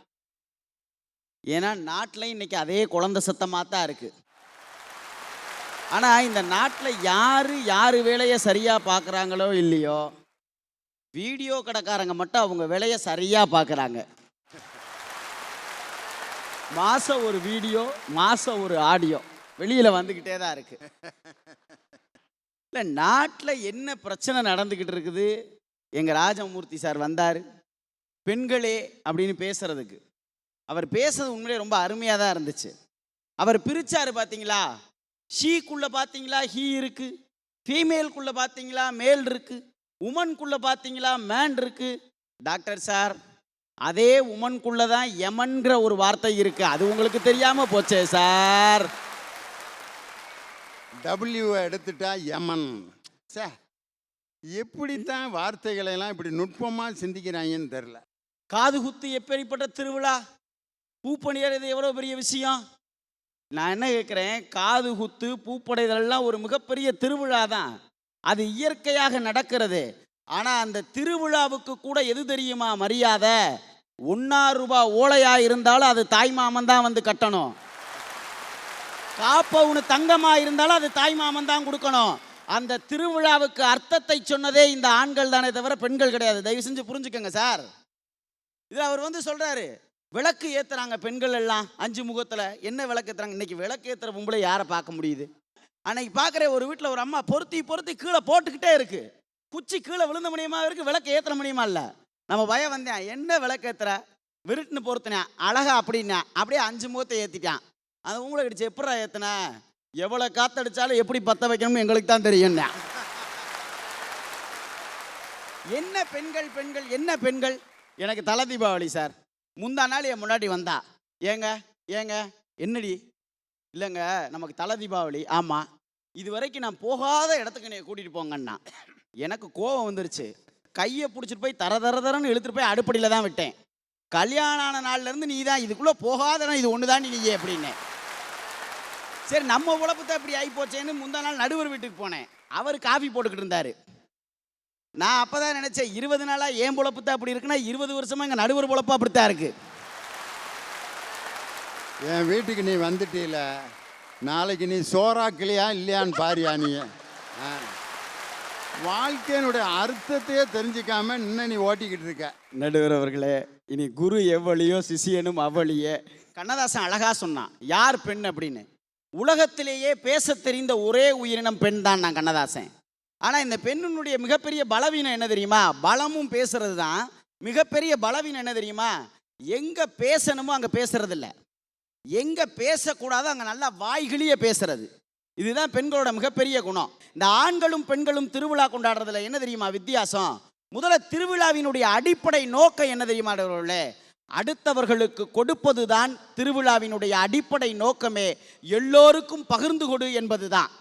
ஏன்னா நாட்டில் இன்றைக்கி அதே குழந்தை சத்தமாக தான் இருக்குது. ஆனால் இந்த நாட்டில் யார் வேலையை சரியாக பார்க்குறாங்களோ இல்லையோ, வீடியோ கடைக்காரங்க மட்டும் அவங்க வேலையை சரியாக பார்க்குறாங்க. மாதம் ஒரு வீடியோ, மாதம் ஒரு ஆடியோ வெளியில் வந்துக்கிட்டே தான் இருக்குது. இல்லை, நாட்டில் என்ன பிரச்சனை நடந்துக்கிட்டு இருக்குது? எங்கள் ராஜமூர்த்தி சார் வந்தார் பெண்களே அப்படின்னு பேசுகிறதுக்கு. அவர் பேசுறது உண்மையிலே ரொம்ப அருமையாக தான் இருந்துச்சு. அவர் பிரித்தார் பார்த்தீங்களா? ஷீக்குள்ளே பார்த்தீங்களா ஹீ இருக்குது, ஃபீமேலுக்குள்ளே பார்த்தீங்களா மேல் இருக்குது, உமனுக்குள்ளே பார்த்தீங்களா மேன் இருக்குது. டாக்டர் சார், அதே உமனுக்குள்ளே தான் எமன்கிற ஒரு வார்த்தை இருக்குது. அது உங்களுக்கு தெரியாமல் போச்சே சார். டபிள்யூவை எடுத்துட்டா யமன். சார், எப்படித்தான் வார்த்தைகளெல்லாம் இப்படி நுட்பமாக சிந்திக்கிறாங்கன்னு தெரில. காது குத்து எப்படிப்பட்ட திருவிழா, பூப்பணியறது எவ்வளோ பெரிய விஷயம். நான் என்ன கேட்குறேன், காது குத்து பூப்படைதெல்லாம் ஒரு மிகப்பெரிய திருவிழா தான், அது இயற்கையாக நடக்கிறது. ஆனால் அந்த திருவிழாவுக்கு கூட எது தெரியுமா மரியாதை? 1 ரூபாய் ஓலையாக இருந்தாலும் அது தாய்மாமன் தான் வந்து கட்டணும். காப்பவுனு தங்கமாக இருந்தாலும் அது தாய்மாமன் தான் கொடுக்கணும். அந்த திருவிழாவுக்கு அர்த்தத்தை சொன்னதே இந்த ஆண்கள் தானே தவிர பெண்கள் கிடையாது. தயவு செஞ்சு புரிஞ்சுக்கங்க சார். இதில் அவர் வந்து சொல்றாரு, விளக்கு ஏத்துறாங்க பெண்கள் எல்லாம் 5 முகத்துல. என்ன விளக்கு ஏத்துறாங்க? இன்னைக்கு விளக்கு ஏத்துற பொம்பளை யாரை பார்க்க முடியுது? அன்னைக்கு பார்க்குற ஒரு வீட்டில் ஒரு அம்மா பொருத்தி பொருத்தி கீழே போட்டுக்கிட்டே இருக்கு. குச்சி கீழே விழுந்த முடியுமா இருக்கு, விளக்கு ஏற்ற முடியுமா? இல்லை. நம்ம பயம் வந்தேன், என்ன விளக்கு ஏத்துற? விருட்டுன்னு பொறுத்தினேன், அழகா அப்படின்னா அப்படியே 5 முகத்தை ஏற்றிட்டான். அது உங்களுக்கு அடிச்சு எப்படா ஏற்றின? எவ்வளோ காத்தடிச்சாலும் எப்படி பற்ற வைக்கணும்னு எங்களுக்கு தான் தெரியும். என்ன பெண்கள் பெண்கள் என்ன பெண்கள்? எனக்கு தலை தீபாவளி சார். முந்தா நாள் என் முன்னாடி வந்தா, ஏங்க ஏங்க என்னடி? இல்லைங்க நமக்கு தலை தீபாவளி. ஆமாம், இது வரைக்கும் நான் போகாத இடத்துக்கு என்னை கூட்டிகிட்டு போங்கண்ணா. எனக்கு கோபம் வந்துருச்சு. கையை பிடிச்சிட்டு போய் தரன்னு இழுத்துட்டு போய் அடுப்படியில் தான் விட்டேன். கல்யாணம் ஆன நாள்லேருந்து நீ தான் இதுக்குள்ளே போகாதனா, இது ஒன்று தான் நீ அப்படின்னு. சரி, நம்ம உழப்புத்த இப்படி ஆகி போச்சேன்னு முந்தா நாள் நடுவர் வீட்டுக்கு போனேன். அவர் காஃபி போட்டுக்கிட்டு இருந்தார். நான் அப்போ தான் நினச்சேன், 20 நாளாக ஏன் பொழப்புத்தான் அப்படி இருக்குன்னா 20 வருஷமாக எங்கள் நடுவர் பொழப்பு அப்படித்தான் இருக்கு. என் வீட்டுக்கு நீ வந்துட்டீல, நாளைக்கு நீ சோறாக்கலையா இல்லையான்னு பாரியா நீ. வாழ்க்கையினுடைய அர்த்தத்தையே தெரிஞ்சுக்காம இன்னும் நீ ஓட்டிக்கிட்டு இருக்க. நடுவர் அவர்களே, இனி குரு எவ்வளியோ சிஷியனும் அவ்வளியே. கண்ணதாசன் அழகா சொன்னான், யார் பெண் அப்படின்னு. உலகத்திலேயே பேச தெரிந்த ஒரே உயிரினம் பெண் தான் நான் கண்ணதாசன். ஆனால் இந்த பெண்ணினுடைய மிகப்பெரிய பலவீனம் என்ன தெரியுமா? பலமும் பேசுறது தான். மிகப்பெரிய பலவீனம் என்ன தெரியுமா? எங்கே பேசணுமோ அங்கே பேசுறது இல்லை, எங்கே பேசக்கூடாதோ அங்கே நல்லா வாய்கிளிய பேசுறது. இதுதான் பெண்களோட மிகப்பெரிய குணம். இந்த ஆண்களும் பெண்களும் திருவிழா கொண்டாடுறதுல என்ன தெரியுமா வித்தியாசம்? முதல்ல திருவிழாவினுடைய அடிப்படை நோக்கம் என்ன தெரியுமா? அடுத்தவர்களுக்கு கொடுப்பது தான் திருவிழாவினுடைய அடிப்படை நோக்கமே. எல்லோருக்கும் பகிர்ந்து கொடு என்பது தான்.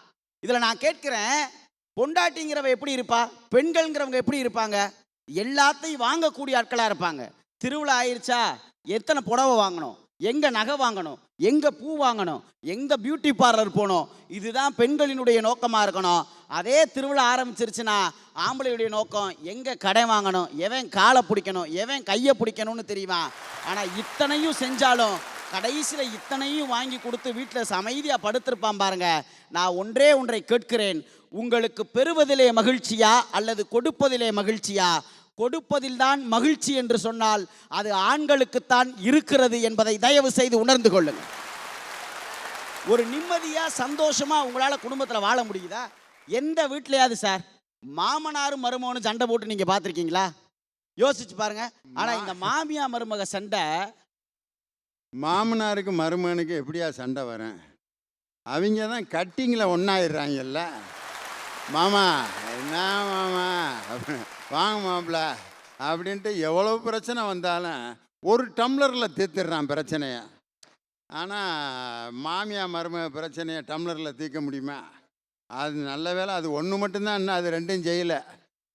இதில் நான் கேட்கிறேன், பொண்டாட்டிங்கிறவ எப்படி இருப்பா? பெண்கள்ங்கிறவங்க எப்படி இருப்பாங்க? எல்லாத்தையும் வாங்கக்கூடிய ஆட்களாக இருப்பாங்க. திருவிழா ஆயிடுச்சா, எத்தனை புடவை வாங்கணும், எங்கே நகை வாங்கணும், எங்கே பூ வாங்கணும், எங்கே பியூட்டி பார்லர் போகணும், இதுதான் பெண்களினுடைய நோக்கமாக இருக்கணும். அதே திருவிழா ஆரம்பிச்சிருச்சுன்னா ஆம்பளையுடைய நோக்கம் எங்கே கடை வாங்கணும், எவன் காலை பிடிக்கணும், எவன் கையை பிடிக்கணும்னு தெரியுமா? ஆனால் இத்தனையும் செஞ்சாலும் கடைசியில் இத்தனையும் வாங்கி கொடுத்து வீட்டில் அமைதியாக படுத்திருப்பான் பாருங்க. நான் ஒன்றை கேட்கிறேன், உங்களுக்கு பெறுவதிலே மகிழ்ச்சியா அல்லது கொடுப்பதிலே மகிழ்ச்சியா? கொடுப்பதில் தான் மகிழ்ச்சி என்று சொன்னால் அது ஆண்களுக்குத்தான் இருக்கிறது என்பதை தயவு செய்து உணர்ந்து கொள்ளுங்கள். ஒரு நிம்மதியா சந்தோஷமா உங்களால குடும்பத்தில் வாழ முடியுதா? எந்த வீட்லயாவது சார் மாமனாரும் மருமகனும் சண்டை போட்டு நீங்க பார்த்துருக்கீங்களா? யோசிச்சு பாருங்க. ஆனா இந்த மாமியா மருமக சண்டை, மாமனாருக்கு மருமகனுக்கு எப்படியா சண்டை வரேன்? அவங்க தான் கட்டிங்கில் ஒன்றாயிடுறாங்கல்ல. மாமா என்ன மாமா வாங்க மாப்பிள்ள அப்படின்ட்டு எவ்வளோ பிரச்சனை வந்தாலும் ஒரு டம்ளரில் தீர்த்துடுறான் பிரச்சனையை. ஆனால் மாமியா மருமக பிரச்சனையை டம்ளரில் தீர்க்க முடியுமா? அது நல்ல வேலை, அது ஒன்று மட்டும்தான், இன்னும் அது ரெண்டும் செய்யலை.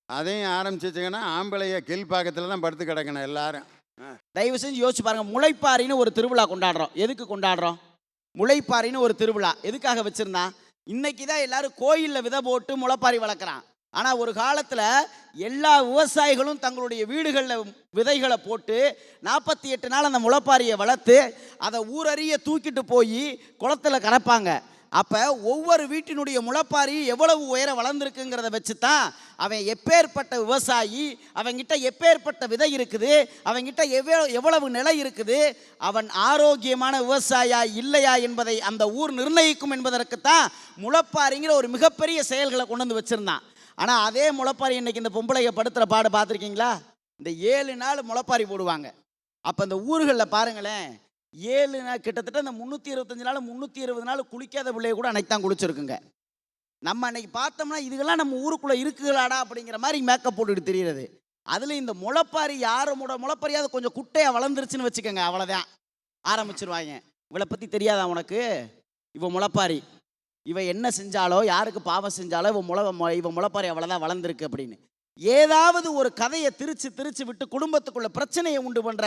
அதையும் ஆரம்பிச்சிச்சிங்கன்னா ஆம்பளைய கீழ்ப்பாக்கத்தில் தான் படுத்து கிடக்கணும் எல்லாரும். தயவு செஞ்சு யோசிச்சு பாருங்க. முளைப்பாரின்னு ஒரு திருவிழா கொண்டாடுறோம். எதுக்கு கொண்டாடுறோம்? முளைப்பாரின்னு ஒரு திருவிழா எதுக்காக வச்சிருந்தான்? இன்னைக்கு தான் எல்லாரும் கோயிலில் விதை போட்டு முளைப்பாரி வளர்க்குறான். ஆனால் ஒரு காலத்தில் எல்லா விவசாயிகளும் தங்களுடைய வீடுகளில் விதைகளை போட்டு 48 நாள் அந்த முளைப்பாரியை வளர்த்து அதை ஊரறிய தூக்கிட்டு போய் குளத்துல கலப்பாங்க. அப்போ ஒவ்வொரு வீட்டினுடைய முளைப்பாரி எவ்வளவு உயரம் வளர்ந்துருக்குங்கிறத வச்சு தான் அவன் எப்பேற்பட்ட விவசாயி, அவங்கிட்ட எப்பேற்பட்ட விதை இருக்குது, அவங்கிட்ட எவ்வளவு நிலை இருக்குது, அவன் ஆரோக்கியமான விவசாயியா இல்லையா என்பதை அந்த ஊர் நிர்ணயிக்கும் என்பதற்குத்தான் முளைப்பாரிங்கிற ஒரு மிகப்பெரிய செயல்களை கொண்டு வந்து வச்சுருந்தான். ஆனால் அதே முளைப்பாரி இன்னைக்கு இந்த பொம்பளையை படுத்துகிற பாடு பார்த்துருக்கீங்களா? இந்த 7 நாள் முளைப்பாரி போடுவாங்க. அப்போ இந்த ஊர்களில் பாருங்களேன், 7 நாள் கிட்டத்தட்ட இந்த 325 நாள் 320 நாள் குளிக்காத பிள்ளைய கூட அன்னைக்கு தான் குளிச்சிருக்குங்க. நம்ம அன்னைக்கு பார்த்தோம்னா இதுக்கெல்லாம் நம்ம ஊருக்குள்ளே இருக்குகளாடா அப்படிங்கிற மாதிரி மேக்கப் போட்டுட்டு தெரியுறது. அதில் இந்த முளைப்பாரி யாரோட முளைப்பாரியாவது கொஞ்சம் குட்டையாக வளர்ந்துருச்சுன்னு வச்சுக்கோங்க, அவ்வளோதான் ஆரம்பிச்சிருவாங்க. இவளை பற்றி தெரியாதா உனக்கு? இவ முளைப்பாரி, இவ என்ன செஞ்சாலோ யாருக்கு பாவம் செஞ்சாலோ இவ முளைப்பாரி அவ்வளோதான் வளர்ந்துருக்கு அப்படின்னு ஏதாவது ஒரு கதையை திரிச்சு விட்டு குடும்பத்துக்குள்ள பிரச்சனையை உண்டு பண்ணுற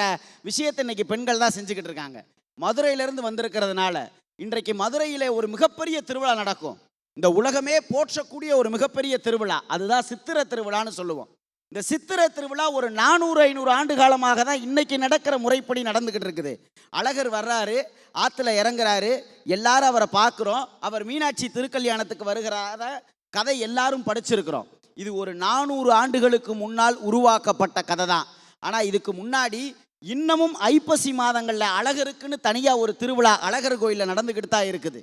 விஷயத்தை இன்னைக்கு பெண்கள் தான் செஞ்சுக்கிட்டு இருக்காங்க. மதுரையிலேருந்து வந்திருக்கிறதுனால இன்றைக்கு மதுரையிலே ஒரு மிகப்பெரிய திருவிழா நடக்கும். இந்த உலகமே போற்றக்கூடிய ஒரு மிகப்பெரிய திருவிழா, அதுதான் சித்திரை திருவிழான்னு சொல்லுவோம். இந்த சித்திரை திருவிழா ஒரு 400-500 ஆண்டு காலமாக தான் இன்னைக்கு நடக்கிற முறைப்படி நடந்துக்கிட்டு இருக்குது. அழகர் வர்றாரு, ஆற்றுல இறங்குறாரு, எல்லாரும் அவரை பார்க்குறோம். அவர் மீனாட்சி திருக்கல்யாணத்துக்கு வருகிறார கதை எல்லாரும் படிச்சிருக்கிறோம். இது ஒரு 400 ஆண்டுகளுக்கு முன்னால் உருவாக்கப்பட்ட கதை தான். ஆனால் இதுக்கு முன்னாடி இன்னமும் ஐப்பசி மாதங்களில் அழகருக்குன்னு தனியாக ஒரு திருவிழா அழகர் கோயிலில் நடந்துக்கிட்டு தான் இருக்குது.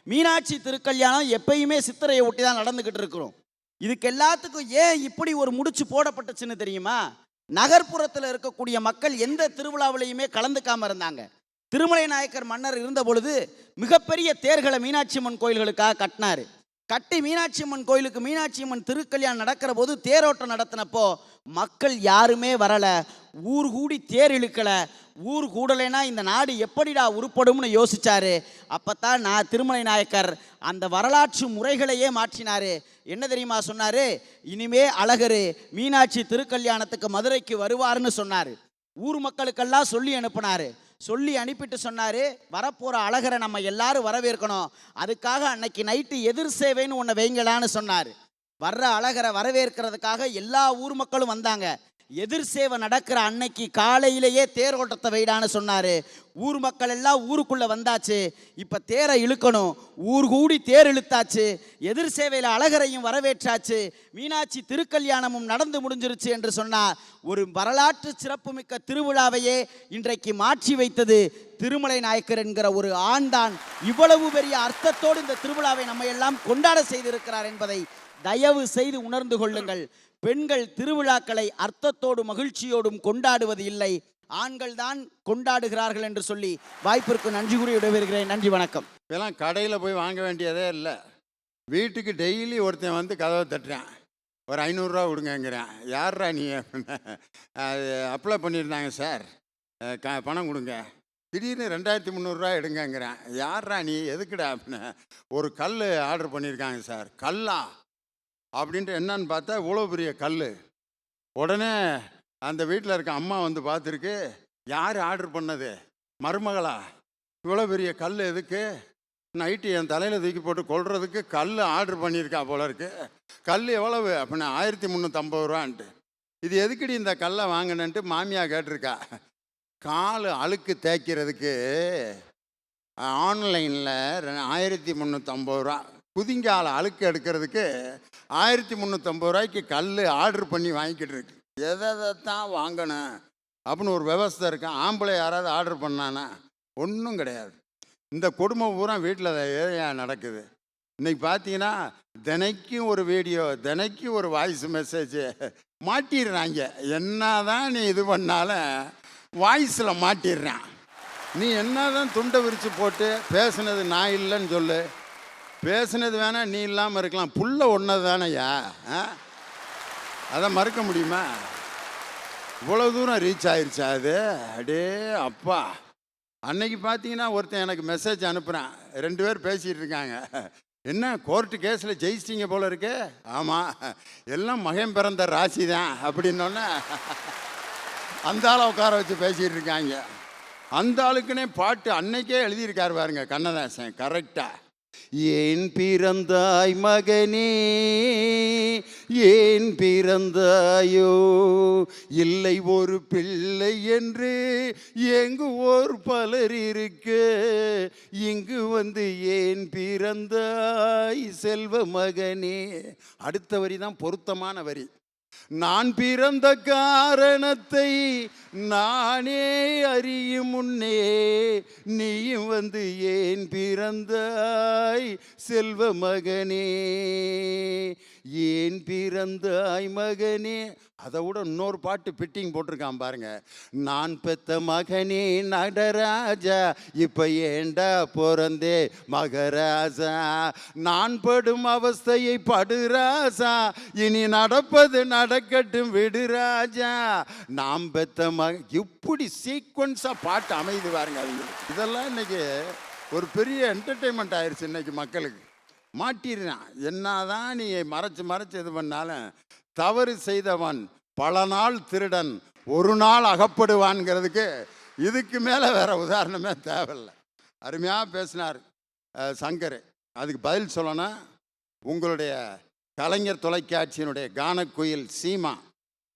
மீனாட்சி திருக்கல்யாணம் எப்பயுமே சித்திரையை ஒட்டி தான் நடந்துக்கிட்டு இருக்கிறோம். இதுக்கு எல்லாத்துக்கும் ஏன் இப்படி ஒரு முடிச்சு போடப்பட்டுச்சுன்னு தெரியுமா? நகர்ப்புறத்தில் இருக்கக்கூடிய மக்கள் எந்த திருவிழாவிலையுமே கலந்துக்காமல் இருந்தாங்க. திருமலை நாயக்கர் மன்னர் இருந்த பொழுது மிகப்பெரிய தேர்களை மீனாட்சி அம்மன் கோயில்களுக்காக கட்டினார். கட்டி மீனாட்சி அம்மன் கோயிலுக்கு மீனாட்சி அம்மன் திருக்கல்யாணம் நடக்கிற போது தேரோட்டம் நடத்தினப்போ மக்கள் யாருமே வரலை, ஊர் கூடி தேர் இழுக்கலை. ஊர் கூடலைன்னா இந்த நாடு எப்படிடா உருப்படும்னு யோசிச்சாரு. அப்பத்தான் திருமலை நாயக்கர் அந்த வரலாற்று முறைகளையே மாற்றினாரு. என்ன தெரியுமா சொன்னாரு? இனிமே அழகரு மீனாட்சி திருக்கல்யாணத்துக்கு மதுரைக்கு வருவாருன்னு சொன்னாரு. ஊர் மக்களுக்கெல்லாம் சொல்லி அனுப்பினாரு. சொல்லி அனுப்பிட்டு சொன்னாரு, வரப்போற அழகரை நம்ம எல்லாரும் வரவேற்கணும், அதுக்காக அன்னைக்கு நைட்டு எதிர் சேவைன்னு ஒன்று வைங்களான்னு சொன்னார். வர்ற அழகரை வரவேற்கிறதுக்காக எல்லா ஊர் மக்களும் வந்தாங்க. எதிர் சேவை நடக்கிற அன்னைக்கு காலையிலேயே தேரோட்டத்தை வைடான்னு சொன்னார். ஊர் மக்கள் எல்லாம் ஊருக்குள்ளே வந்தாச்சு. இப்போ தேரை இழுக்கணும். ஊர் கூடி தேர் இழுத்தாச்சு. எதிர் சேவையில் அழகரையும் வரவேற்றாச்சு. மீனாட்சி திருக்கல்யாணமும் நடந்து முடிஞ்சிருச்சு என்று சொன்னார். ஒரு வரலாற்று சிறப்புமிக்க திருவிழாவையே இன்றைக்கு மாற்றி வைத்தது திருமலை நாயக்கர் என்கிற ஒரு ஆண்தான். இவ்வளவு பெரிய அர்த்தத்தோடு இந்த திருவிழாவை நம்ம எல்லாம் கொண்டாட செய்திருக்கிறார் என்பதை தயவு செய்து உணர்ந்து கொள்ளுங்கள். பெண்கள் திருவிழாக்களை அர்த்தத்தோடும் மகிழ்ச்சியோடும் கொண்டாடுவது இல்லை, ஆண்கள் தான் கொண்டாடுகிறார்கள் என்று சொல்லி வாய்ப்பிற்கு நன்றி கூறி விடைபெறுகிறேன். நன்றி, வணக்கம். இதெல்லாம் கடையில் போய் வாங்க வேண்டியதே இல்லை. வீட்டுக்கு டெய்லி ஒருத்தன் வந்து கதவை தட்டுறான், ஒரு 500 ரூபா கொடுங்கங்கிறான். யார்ரா நீ அப்படின்னு. அது அப்ளை பண்ணியிருந்தாங்க சார், பணம் கொடுங்க. திடீர்னு 2300 ரூபா எடுங்கங்கிறான். யார்ரா நீ, எதுக்குடா அப்படின்னு. ஒரு கல் ஆர்டர் பண்ணியிருக்காங்க சார். கல்லா அப்படின்ட்டு என்னன்னு பார்த்தா இவ்வளோ பெரிய கல். உடனே அந்த வீட்டில் இருக்க அம்மா வந்து பார்த்துருக்கு, யார் ஆர்டர் பண்ணது, மருமகளா? இவ்வளோ பெரிய கல் எதுக்கு? நைட்டு என் தலையில் தூக்கி போட்டு கொள்றதுக்கு கல் ஆர்டர் பண்ணியிருக்கா போல இருக்கு. கல் எவ்வளவு அப்படின்னா 1350 ரூபான்ட்டு. இது எதுக்குடி இந்த கல்லை வாங்கினன்ட்டு மாமியா கேட்டிருக்கா. கால் அழுக்கு தேய்க்கிறதுக்கு ஆன்லைனில் 1350 ரூபா, குதிங்கால அழுக்கு எடுக்கிறதுக்கு 1350 ரூபாய்க்கு கல் ஆர்டர் பண்ணி வாங்கிக்கிட்டு இருக்கு. எதைத்தான் வாங்கணும் அப்படின்னு ஒரு விவஸ்தை இருக்கு. ஆம்பளை யாராவது ஆர்டர் பண்ணானா? ஒன்றும் கிடையாது. இந்த கொடுமை பூரா வீட்டில் ஏன் நடக்குது? இன்னைக்கு பார்த்தீங்கன்னா தினைக்கும் ஒரு வீடியோ, தினைக்கும் ஒரு வாய்ஸ் மெசேஜ் மாட்டிடுறாங்க. என்னதான் நீ இது பண்ணாலும் வாய்ஸில் மாட்டிடுறான். நீ என்னதான் துண்டை விரித்து போட்டு பேசுனது நான் இல்லைன்னு சொல்லு, பேசுனது வேணா நீ இல்லாமல் இருக்கலாம், புள்ள ஒன்றது தானையா, அதை மறுக்க முடியுமா? இவ்வளோ தூரம் ரீச் ஆயிடுச்சா அது? அடே அப்பா. அன்னைக்கு பார்த்தீங்கன்னா ஒருத்தன் எனக்கு மெசேஜ் அனுப்புகிறான், 2 பேர் பேசிகிட்டு இருக்காங்க. என்ன கோர்ட்டு கேஸில் ஜெயிச்சிட்டிங்க போல இருக்கு? ஆமாம், எல்லாம் மகன் பிறந்த ராசி தான் அப்படின்னோடனே அந்த ஆளை உட்கார வச்சு பேசிகிட்டு இருக்காங்க. அந்த ஆளுக்குன்னே பாட்டு அன்னைக்கே எழுதியிருக்காரு பாருங்க கண்ணதாசன், கரெக்டாக. ஏன் பிறந்தாய் மகனே, ஏன் பிறந்தாயோ, இல்லை ஒரு பிள்ளை என்று எங்குவோர் பலர் இருக்க, இங்கு வந்து ஏன் பிறந்தாய் செல்வ மகனே. அடுத்த வரி தான் பொருத்தமான வரி. நான் பிறந்த காரணத்தை நானே அறியும் முன்னே நீயும் வந்து ஏன் பிறந்தாய் செல்வ மகனே, ஏன் பிறந்தாய் மகனே. அதை விட இன்னொரு பாட்டு பிட்டிங் போட்டிருக்கான் பாருங்க. நான் பெத்த மகனே நடராஜா, இப்ப ஏண்டா பிறந்தே மகராஜா, நான் படும் அவஸ்தையை படுராஜா, இனி நடப்பது நடக்கட்டும் விடுராஜா, நாம் பெத்த இப்படி சீக்வன்ஸா பாட்டு அமைது பாருங்க. இதெல்லாம் இன்னைக்கு ஒரு பெரிய என்டர்டெயின்மெண்ட் ஆயிடுச்சு இன்னைக்கு மக்களுக்கு. மாட்டிடுறான். என்னதான் நீ மறைச்சு இது பண்ணாலும் தவறு செய்தவன் பல நாள் திருடன் ஒரு நாள் அகப்படுவான்ங்கிறதுக்கு இதுக்கு மேலே வேற உதாரணமே தேவையில்லை. அருமையாக பேசினார் சங்கர். அதுக்கு பதில் சொல்லணும், உங்களுடைய கலைஞர் தொலைக்காட்சியினுடைய கானக்குயில் சீமா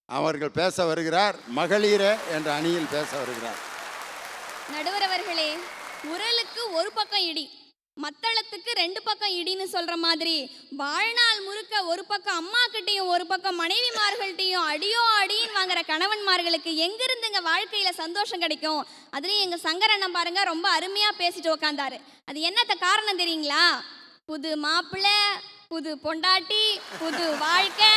அவர்கள் பேச வருகிறார். மகளிர என்ற அணியில் பேச வருகிறார். நடுவர் அவர்களே, உரலுக்கு ஒரு பக்கம் இடி, மத்தளத்துக்கு ரெண்டு பக்கம் இடின்னு சொல்ற மாதிரி வாழ்நாள் முழுக்க ஒரு பக்கம் அம்மா கிட்டையும் ஒரு பக்கம் மனைவிமார்கள்ட்டையும் அடியோ அடின்னு வாங்குற கணவன்மார்களுக்கு எங்கிருந்துங்க வாழ்க்கையில சந்தோஷம் கிடைக்கும்? அதுலயும் எங்க சங்கரண்ணன் பாருங்க ரொம்ப அருமையா பேசிட்டு உக்காந்தாரு. அது என்னத்த காரணம் தெரியுங்களா? புது மாப்பிள்ளை, புது பொண்டாட்டி, புது வாழ்க்கை,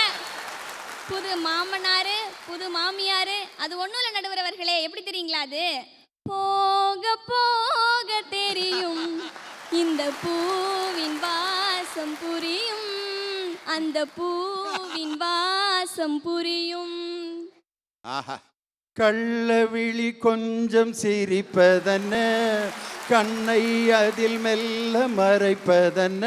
புது மாமனாரு, புது மாமியாரு. அது ஒண்ணும் இல்லை நடுவர் அவர்களே. எப்படி தெரியுங்களா? அது போக போக தெரியும் இந்த பூவின் வாசம் புரியும், அந்த பூவின் வாசம் புரியும். ஆஹா, கள்ளவிழி கொஞ்சம் சிரிப்பதென்ன, கண்ணை அதில் மெல்ல மறைப்பதென்ன,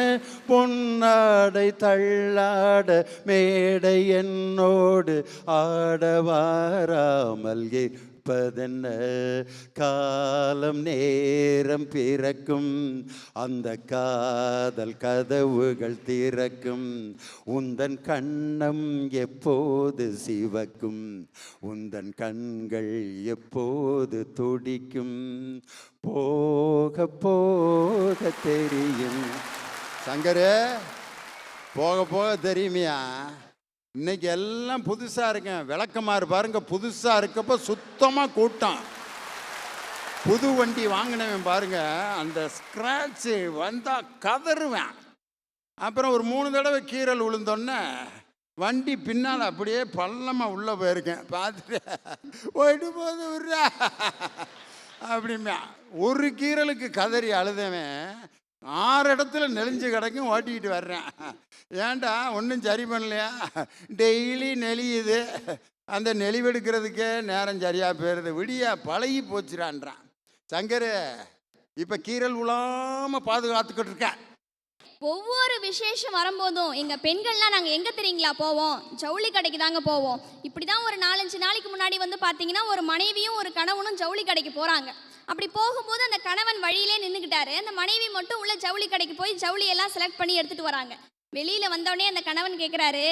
பொன்னாடை தள்ளாட மேடை என்னோடு ஆடவாராமல் இருப்பதென்ன, காலம் நேரம் பிறக்கும் அந்த காதல் கதவுகள் திறக்கும், உந்தன் கண்ணம் எப்போது சிவக்கும், உந்தன் கண்கள் எப்போது துடிக்கும், போக போக தெரியும். சங்கரே, போக போக தெரியுமியா? இன்னைக்கு எல்லாம் புதுசா இருக்கேன். விளக்கமாறு பாருங்க, புதுசா இருக்கப்ப சுத்தமா கூட்டம். புது வண்டி வாங்கினவன் பாருங்க, அந்த ஸ்கிராட்சு வந்தா கதறுவேன். அப்புறம் ஒரு 3 தடவை கீறல் விழுந்தோன்னே வண்டி பின்னால் அப்படியே பள்ளமாக உள்ளே போயிருக்கேன். பார்த்துட்டு போயிட்டு போது விட்றா அப்படிமே. ஒரு கீறலுக்கு கதறி அழுதவன் 6 இடத்துல நெளிஞ்சு கிடக்கும் ஓட்டிக்கிட்டு வர்றேன். ஏன்டா ஒன்றும் சரி பண்ணலையா? டெய்லி நெளியுது, அந்த நெளிவெடுக்கிறதுக்கே நேரம் சரியாக போயிடுது, விடியா பழகி போச்சுடான்றான். சங்கரு, இப்போ கீறல் விழாமல் பாதுகாத்துக்கிட்டு இருக்கேன். ஒவ்வொரு விசேஷம் வரும்போதும் எங்க பெண்கள்லாம் நாங்கள் எங்கே தெரியுங்களா போவோம்? ஜவுளி கடைக்கு தாங்க போவோம். இப்படி தான் ஒரு 4-5 நாளைக்கு முன்னாடி வந்து பார்த்தீங்கன்னா ஒரு மனைவியும் ஒரு கணவனும் ஜவுளி கடைக்கு போகிறாங்க. அப்படி போகும்போது அந்த கணவன் வழியிலே நின்றுக்கிட்டாரு. அந்த மனைவி மட்டும் உள்ள ஜவுளி கடைக்கு போய் ஜவுளியெல்லாம் செலக்ட் பண்ணி எடுத்துகிட்டு வராங்க. வெளியில் வந்தோடனே அந்த கணவன் கேட்குறாரு,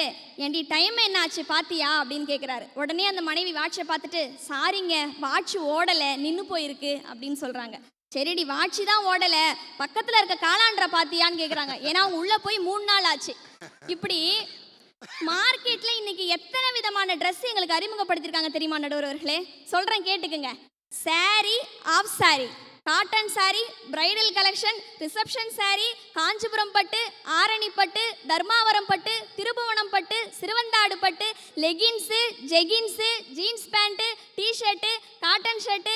ஏண்டி டைம் என்ன ஆச்சு பாத்தியா அப்படின்னு கேட்குறாரு. உடனே அந்த மனைவி வாட்சை பார்த்துட்டு, சாரிங்க வாட்ச் ஓடலை, நின்று போயிருக்கு அப்படின்னு சொல்கிறாங்க. சரிடி, வாட்சி தான் ஓடலை, பக்கத்தில் இருக்க காலாண்டரை பாத்தியான்னு கேட்குறாங்க. ஏன்னா அவங்க உள்ளே போய் 3 நாள் ஆச்சு. இப்படி மார்க்கெட்டில் இன்னைக்கு எத்தனை விதமான ட்ரெஸ் எங்களுக்கு அறிமுகப்படுத்தியிருக்காங்க தெரியுமா நடுவர்களே? சொல்கிறேன் கேட்டுக்குங்க. Sari, half sari, cotton sari, bridal collection, reception sari, Kanchipuram பட்டு, ஆரணி பட்டு, தர்மாவரம் பட்டு, திருபுவனம் பட்டு, சிறுவந்தாடு பட்டு, leggings, jeggings, jeans pant, T shirt, cotton shirt,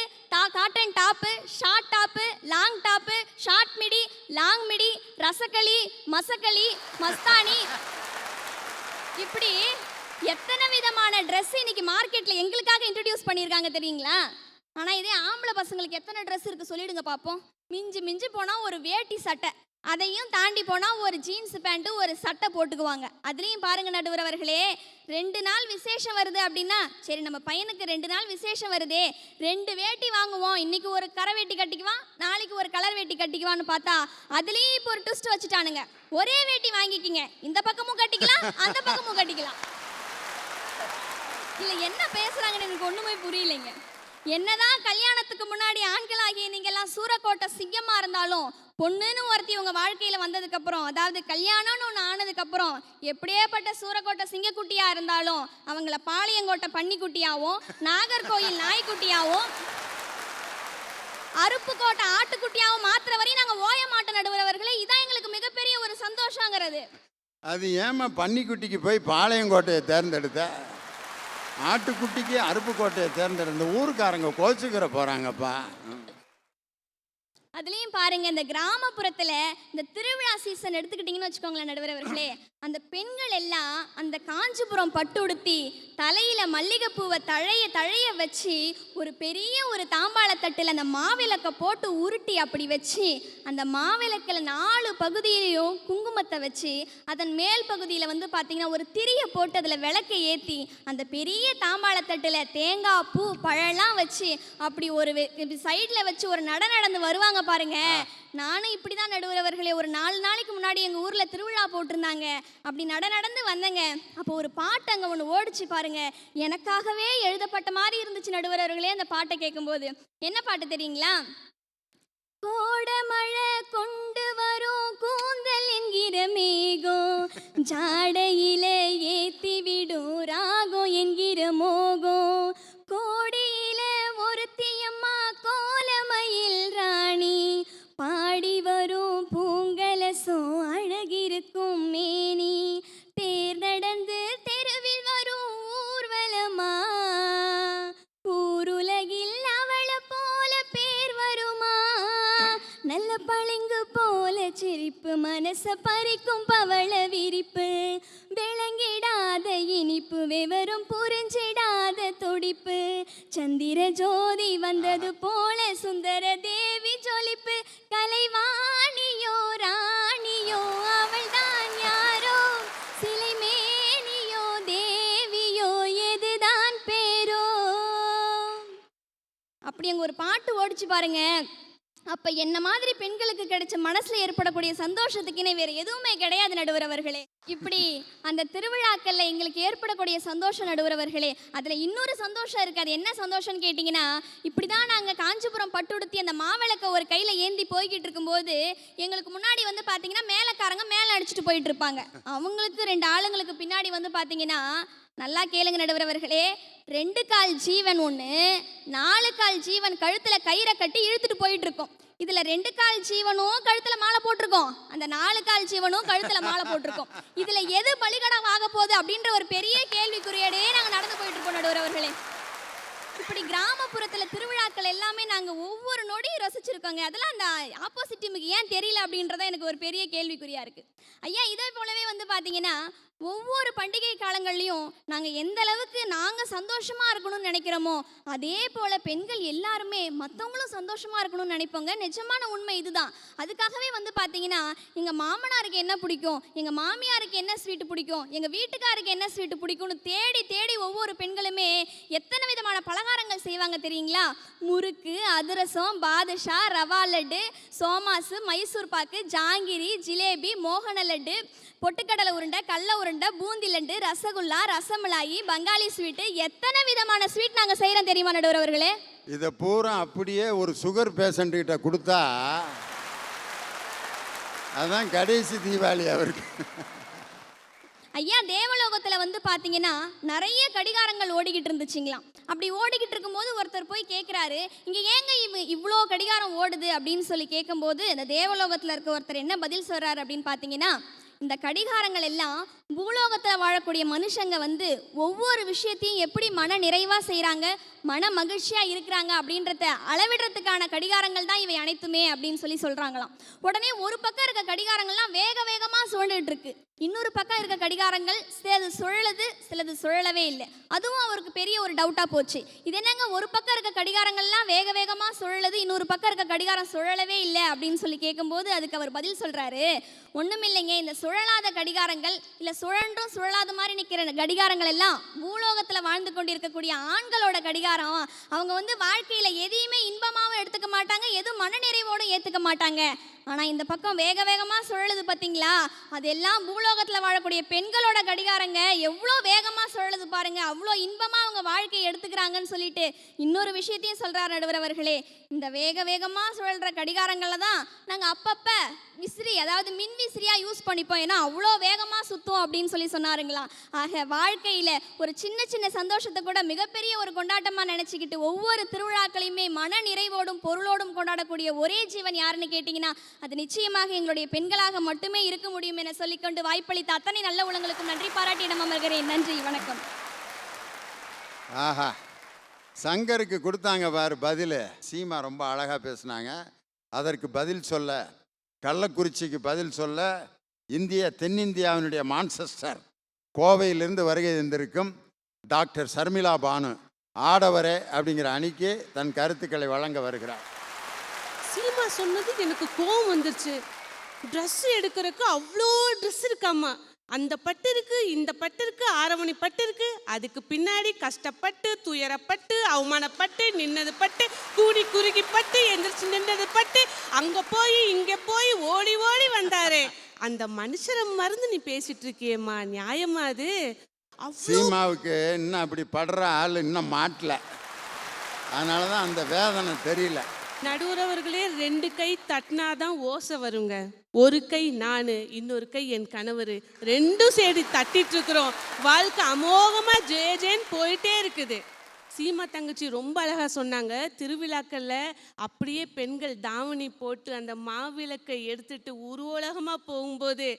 cotton top, short top, long top, short midi, long midi, ரசகளி, மசகளி, மஸ்தானி, இப்படி எத்தனை விதமான ட்ரெஸ் இன்னைக்கு மார்க்கெட்டில் எங்களுக்காக இன்ட்ரடியூஸ் பண்ணியிருக்காங்க தெரியுங்களா? ஆனால் இதே ஆம்பளை பசங்களுக்கு எத்தனை ட்ரெஸ் இருக்குது சொல்லிடுங்க பார்ப்போம். மிஞ்சி மிஞ்சி போனால் ஒரு வேட்டி சட்டை, அதையும் தாண்டி போனால் ஒரு ஜீன்ஸ் பேண்ட்டு ஒரு சட்டை போட்டுக்குவாங்க. அதுலேயும் பாருங்கள் நடுவரவர்களே, 2 நாள் விசேஷம் வருது அப்படின்னா, சரி நம்ம பையனுக்கு 2 நாள் விசேஷம் வருதே, 2 வேட்டி வாங்குவோம், இன்னைக்கு ஒரு கரை வேட்டி கட்டிக்குவான், நாளைக்கு ஒரு கலர் வேட்டி கட்டிக்குவான்னு பார்த்தா அதுலேயும் இப்போ ஒரு ட்விஸ்ட் வச்சுட்டானுங்க. ஒரே வேட்டி வாங்கிக்கிங்க, இந்த பக்கமும் கட்டிக்கலாம் அந்த பக்கமும் கட்டிக்கலாம். இல்லை என்ன பேசுகிறாங்கன்னு எனக்கு ஒன்றுமே புரியலைங்க. என்னதான் கல்யாணத்துக்கு முன்னாடி ஆண்களாகிய நீங்கெல்லாம் சூரக்கோட்டை சிங்கமாக இருந்தாலும், பொண்ணுன்னு ஒருத்தி உங்கள் வாழ்க்கையில் வந்ததுக்கப்புறம், அதாவது கல்யாணம்னு ஒன்று ஆனதுக்கப்புறம், எப்படியேப்பட்ட சூரக்கோட்டை சிங்கக்குட்டியாக இருந்தாலும் அவங்கள பாளையங்கோட்டை பன்னிக்குட்டியாகவும், நாகர்கோயில் நாய்க்குட்டியாகவும், அருப்புக்கோட்டை ஆட்டுக்குட்டியாகவும் மாத்திர வரையும் நாங்கள் ஓய மாட்டோம் நடுவரவர்களே. இதான் எங்களுக்கு மிகப்பெரிய ஒரு சந்தோஷங்கிறது. அது ஏமா பன்னிக்குட்டிக்கு போய் பாளையங்கோட்டையை தேர்ந்தெடுத்த? ஆட்டுக்குட்டிக்கு அருப்புக்கோட்டையை தேர்ந்தெடுத்த ஊருக்காரங்க கோச்சுக்கிற போகிறாங்கப்பா. அதுலேயும் பாருங்க, இந்த கிராமப்புறத்தில் இந்த திருவிழா சீசன் எடுத்துக்கிட்டிங்கன்னு வச்சுக்கோங்களேன் நடுவரவர்களே, அந்த பெண்கள் எல்லாம் அந்த காஞ்சிபுரம் பட்டு உடுத்தி தலையில் மல்லிகைப்பூவை தழைய வச்சு ஒரு பெரிய ஒரு தாம்பாளத்தட்டில் அந்த மாவிளக்கை போட்டு உருட்டி அப்படி வச்சு, அந்த மாவிளக்கில் 4 பகுதியிலையும் குங்குமத்தை வச்சு, அதன் மேல் பகுதியில் வந்து பார்த்திங்கன்னா ஒரு திரியை போட்டு அதில் விளக்கை ஏற்றி, அந்த பெரிய தாம்பாளத்தட்டில் தேங்காய் பூ பழம்லாம் வச்சு அப்படி ஒரு சைடில் வச்சு ஒரு நடந்து வருவாங்க பாருங்க. நானும் இப்படி தான் நடுவரவர்களே, ஒரு 4 நாளைக்கு முன்னாடி எங்கள் ஊரில் திருவிழா போட்டிருந்தாங்க. அப்படி நடந்து வந்தேங்க. அப்போ ஒரு பாட்டு அங்கே ஒன்று ஓடிச்சு பாருங்க. எனக்காகவே எழுதப்பட்ட மாதிரி இருந்துச்சு நடுவரவர்களே அந்த பாட்டை கேட்கும்போது. என்ன பாட்டு தெரியுங்களா? கோடமழை கொண்டு வரும் கூந்தல் என்கிற மேகம், ஜாடையில ஏத்தி விடும் ராகம் என்கிற மோகம், கோடியில ஒருத்தியம்மா கோலமயில் ராணி, பாடி வரும் பூங்கலசம் அழகிருக்கும் மேனி, தேர் நடந்து தெருவில் வரும் ஊர்வலமா, ஊருலகில் அவளை போல பேர் வருமா, நல்ல பளிங்கு போல சிரிப்பு, மனச பறிக்கும் பவள விரிப்பு, விளங்கிடாத இனிப்பு, விவரம் புரிஞ்சிடாத துடிப்பு, சந்திர ஜோதி வந்தது போல சுந்தர தேவி ஜொலிப்பு, கலைவாணியோ ராணியோ அவள்தான் யாரோ, சிலை மேனியோ தேவியோ எதுதான் பேரோ. அப்படி அங்க ஒரு பாட்டு ஓடிச்சு பாருங்க. அப்ப என்ன மாதிரி பெண்களுக்கு கிடைச்ச மனசுல ஏற்படக்கூடிய சந்தோஷத்துக்குன்னு வேற எதுவுமே கிடையாது நடுவர் அவர்களே. இப்படி அந்த திருவிழாக்கள்ல எங்களுக்கு ஏற்படக்கூடிய சந்தோஷம் நடுவர் அவர்களே, அதுல இன்னொரு சந்தோஷம் இருக்கு. அது என்ன சந்தோஷம்னு கேட்டீங்கன்னா, இப்படிதான் நாங்க காஞ்சிபுரம் பட்டுடுத்தி அந்த மாவிளக்க ஒரு கையில ஏந்தி போய்கிட்டு இருக்கும்போது எங்களுக்கு முன்னாடி வந்து பாத்தீங்கன்னா மேலக்காரங்க மேல அடிச்சுட்டு போயிட்டு இருப்பாங்க. அவங்களுக்கு 2 ஆளுங்களுக்கு பின்னாடி வந்து பாத்தீங்கன்னா, நல்லா கேளுங்க நடுவர் அவர்களே, 2 கால் ஜீவன் ஒன்று, 4 கால் ஜீவன் கழுத்துல கயிறை கட்டி இழுத்துட்டு போயிட்டு இருக்கோம். இதுல 2 கால் ஜீவனும் கழுத்துல மாலை போட்டிருக்கோம், அந்த 4 கால் ஜீவனும் கழுத்துல மாலை போட்டிருக்கோம். இதுல எது பலிகடம் ஆக போகுது அப்படின்ற ஒரு பெரிய கேள்விக்குறியோடே நாங்க நடந்து போயிட்டு இருக்கோம் நடுவர் அவர்களே. இப்படி கிராமப்புறத்துல திருவிழாக்கள் எல்லாமே நாங்க ஒவ்வொரு நொடியும் ரசிச்சிருக்கோங்க. அதெல்லாம் அந்த ஆப்போசிட் டீமுக்கு ஏன் தெரியல அப்படின்றத எனக்கு ஒரு பெரிய கேள்விக்குறியா இருக்கு. ஐயா, இதே போலவே வந்து பாத்தீங்கன்னா ஒவ்வொரு பண்டிகை காலங்கள்லையும் நாங்கள் எந்த அளவுக்கு நாங்கள் சந்தோஷமாக இருக்கணும்னு நினைக்கிறோமோ அதே போல் பெண்கள் எல்லாருமே மற்றவங்களும் சந்தோஷமாக இருக்கணும்னு நினைப்போங்க. நிஜமான உண்மை இதுதான். அதுக்காகவே வந்து பார்த்தீங்கன்னா எங்கள் மாமனாருக்கு என்ன பிடிக்கும், எங்கள் மாமியாருக்கு என்ன ஸ்வீட்டு பிடிக்கும், எங்கள் வீட்டுக்காருக்கு என்ன ஸ்வீட்டு பிடிக்கும்னு தேடி தேடி ஒவ்வொரு பெண்களுமே எத்தனை விதமான பலகாரங்கள் செய்வாங்க தெரியுங்களா? முறுக்கு, அதிரசம், பாதுஷா, ரவா லட்டு, சோமாசு, மைசூர் பாக்கு, ஜாங்கிரி, ஜிலேபி, மோகன லட்டு, பொட்டுக்கடலை உருண்டை, கடல உருண்டை, பூந்தி லட்டு, ரசகுல்லா, ரசமலாயி, பங்காளி ஸ்வீட்டு, எத்தனை விதமான ஸ்வீட் நாங்கள் செய்கிறோம் தெரியுமா நடுவர் அவர்களே? இதை பூரா அப்படியே ஒரு சுகர் பேஷண்ட்டுக்கிட்ட கொடுத்தா அதுதான் கடைசி தீபாவளி அவருக்கு. ஐயா, தேவலோகத்தில் வந்து பார்த்தீங்கன்னா நிறைய கடிகாரங்கள் ஓடிக்கிட்டு இருந்துச்சுங்களாம். அப்படி ஓடிக்கிட்டு இருக்கும்போது ஒருத்தர் போய் கேட்குறாரு, இங்கே ஏங்க இவ்வளோ கடிகாரம் ஓடுது அப்படின்னு சொல்லி கேட்கும்போது இந்த தேவலோகத்தில் இருக்க ஒருத்தர் என்ன பதில் சொல்கிறாரு அப்படின்னு பார்த்தீங்கன்னா, இந்த கடிகாரங்கள் எல்லாம் பூலோகத்தில் வாழக்கூடிய மனுஷங்க வந்து ஒவ்வொரு விஷயத்தையும் எப்படி மன நிறைவாக செய்கிறாங்க, மன மகிழ்ச்சியாக இருக்கிறாங்க அப்படின்றத அளவிடுறதுக்கான கடிகாரங்கள் தான் இவை அனைத்துமே அப்படின்னு சொல்லி சொல்கிறாங்களாம். உடனே ஒரு பக்கம் இருக்க கடிகாரங்கள்லாம் வேக வேகமாக சுழண்டுட்டு இருக்கு, இன்னொரு பக்கம் இருக்க கடிகாரங்கள் சிலது சுழலுது, சிலது சுழலவே இல்லை. அதுவும் அவருக்கு பெரிய ஒரு டவுட்டாக போச்சு. இது என்னங்க, ஒரு பக்கம் இருக்க கடிகாரங்கள்லாம் வேக வேகமாக சுழலுது, இன்னொரு பக்கம் இருக்க கடிகாரம் சுழலவே இல்லை அப்படின்னு சொல்லி கேட்கும்போது அதுக்கு அவர் பதில் சொல்கிறாரு, ஒன்றும் இல்லைங்க, இந்த சுழலாத கடிகாரங்கள் இல்லை சுழன்றும் சுழலாத மாதிரி நிற்கிற கடிகாரங்கள் எல்லாம் பூலோகத்தில் வாழ்ந்து கொண்டு இருக்கக்கூடிய ஆண்களோட கடிகாரம். அவங்க வந்து வாழ்க்கையில் எதையுமே இன்பமாகவும் எடுத்துக்க மாட்டாங்க, எதுவும் மனநிறைவோடும் ஏற்றுக்க மாட்டாங்க. ஆனால் இந்த பக்கம் வேக வேகமாக சுழலுது பார்த்தீங்களா, அதெல்லாம் பூலோகத்தில் வாழக்கூடிய பெண்களோட கடிகாரங்க. எவ்வளோ வேகமாக சுழலுது பாருங்க, அவ்வளோ இன்பமாக அவங்க வாழ்க்கையை எடுத்துக்கிறாங்கன்னு சொல்லிட்டு இன்னொரு விஷயத்தையும் சொல்கிறார் நடுவர் அவர்களே. இந்த வேக வேகமாக சுழல்ற கடிகாரங்களில் தான் நாங்கள் அப்பப்போ விசிறி, அதாவது மின் விசிறியாக யூஸ் பண்ணிப்போம், ஏன்னா அவ்வளோ வேகமாக சுற்றும் அப்படின்னு சொல்லி சொன்னாருங்களா. ஆக வாழ்க்கையில் ஒரு சின்ன சின்ன சந்தோஷத்தை கூட மிகப்பெரிய ஒரு கொண்டாட்டமாக நினச்சிக்கிட்டு ஒவ்வொரு திருவிழாக்களையுமே மன நிறைவோடும் பொருளோடும் கொண்டாடக்கூடிய ஒரே ஜீவன் யாருன்னு கேட்டிங்கன்னா அது நிச்சயமாக எங்களுடைய பெண்களாக மட்டுமே இருக்க முடியும் என சொல்லிக்கொண்டு வாய்ப்பளித்த அத்தனை நல்ல உள்ளங்களுக்கும் நன்றி பாராட்டி இடம் அமர்கிறேன். நன்றி, வணக்கம். ஆஹா, சங்கருக்கு கொடுத்தாங்க பாரு பதில். சீமா ரொம்ப அழகாக பேசுனாங்க. அதற்கு பதில் சொல்ல, கள்ளக்குறிச்சிக்கு பதில் சொல்ல தென்னிந்தியாவினுடைய மான்செஸ்டர் கோவையிலிருந்து வருகை தந்திருக்கும் டாக்டர் ஷர்மிளா பானு ஆடவரே அப்படிங்கிற அணிக்கு தன் கருத்துக்களை வழங்க வருகிறார். சீமா சொன்னது எனக்கு கோவம் வந்துருச்சு. ட்ரெஸ் எடுக்கிறதுக்கு அவ்வளோ ட்ரெஸ் இருக்காமா, அந்த பட்டு இருக்கு, இந்த பட்டு இருக்கு, ஆரவணி பட்டு இருக்கு, அதுக்கு பின்னாடி கஷ்டப்பட்டு துயரப்பட்டு அவமானப்பட்டு நின்னது பட்டு, கூடி குறுகி பட்டு எந்திரிச்சு நின்றது பட்டு, அங்க போய் இங்க போய் ஓடி ஓடி வந்தாரே, அந்த மனுஷரை மறந்து நீ பேசிட்டு இருக்கியேம்மா, நியாயமா அது? சீமாவுக்கு இன்னும் அப்படி படுற ஆள் இன்னும் மாட்டல, அதனால தான் அந்த வேதனை தெரியல. நடுவர் அவர்களே, 2 கை தட்டினாதான் ஓசை வருங்க. ஒரு கை நானு, இன்னொரு கை என் கணவர், ரெண்டும் சேர்ந்து தட்டிட்டு இருக்கிறோம். வாழ்க்கை அமோகமா ஜேன்னு போயிட்டே இருக்குது. சீமா தங்கச்சி ரொம்ப அழகா சொன்னாங்க. திருவிழாக்கள்ல அப்படியே பெண்கள் தாவணி போட்டு அந்த மாவிளக்கை எடுத்துட்டு ஊர்வலகமா போகும்போது,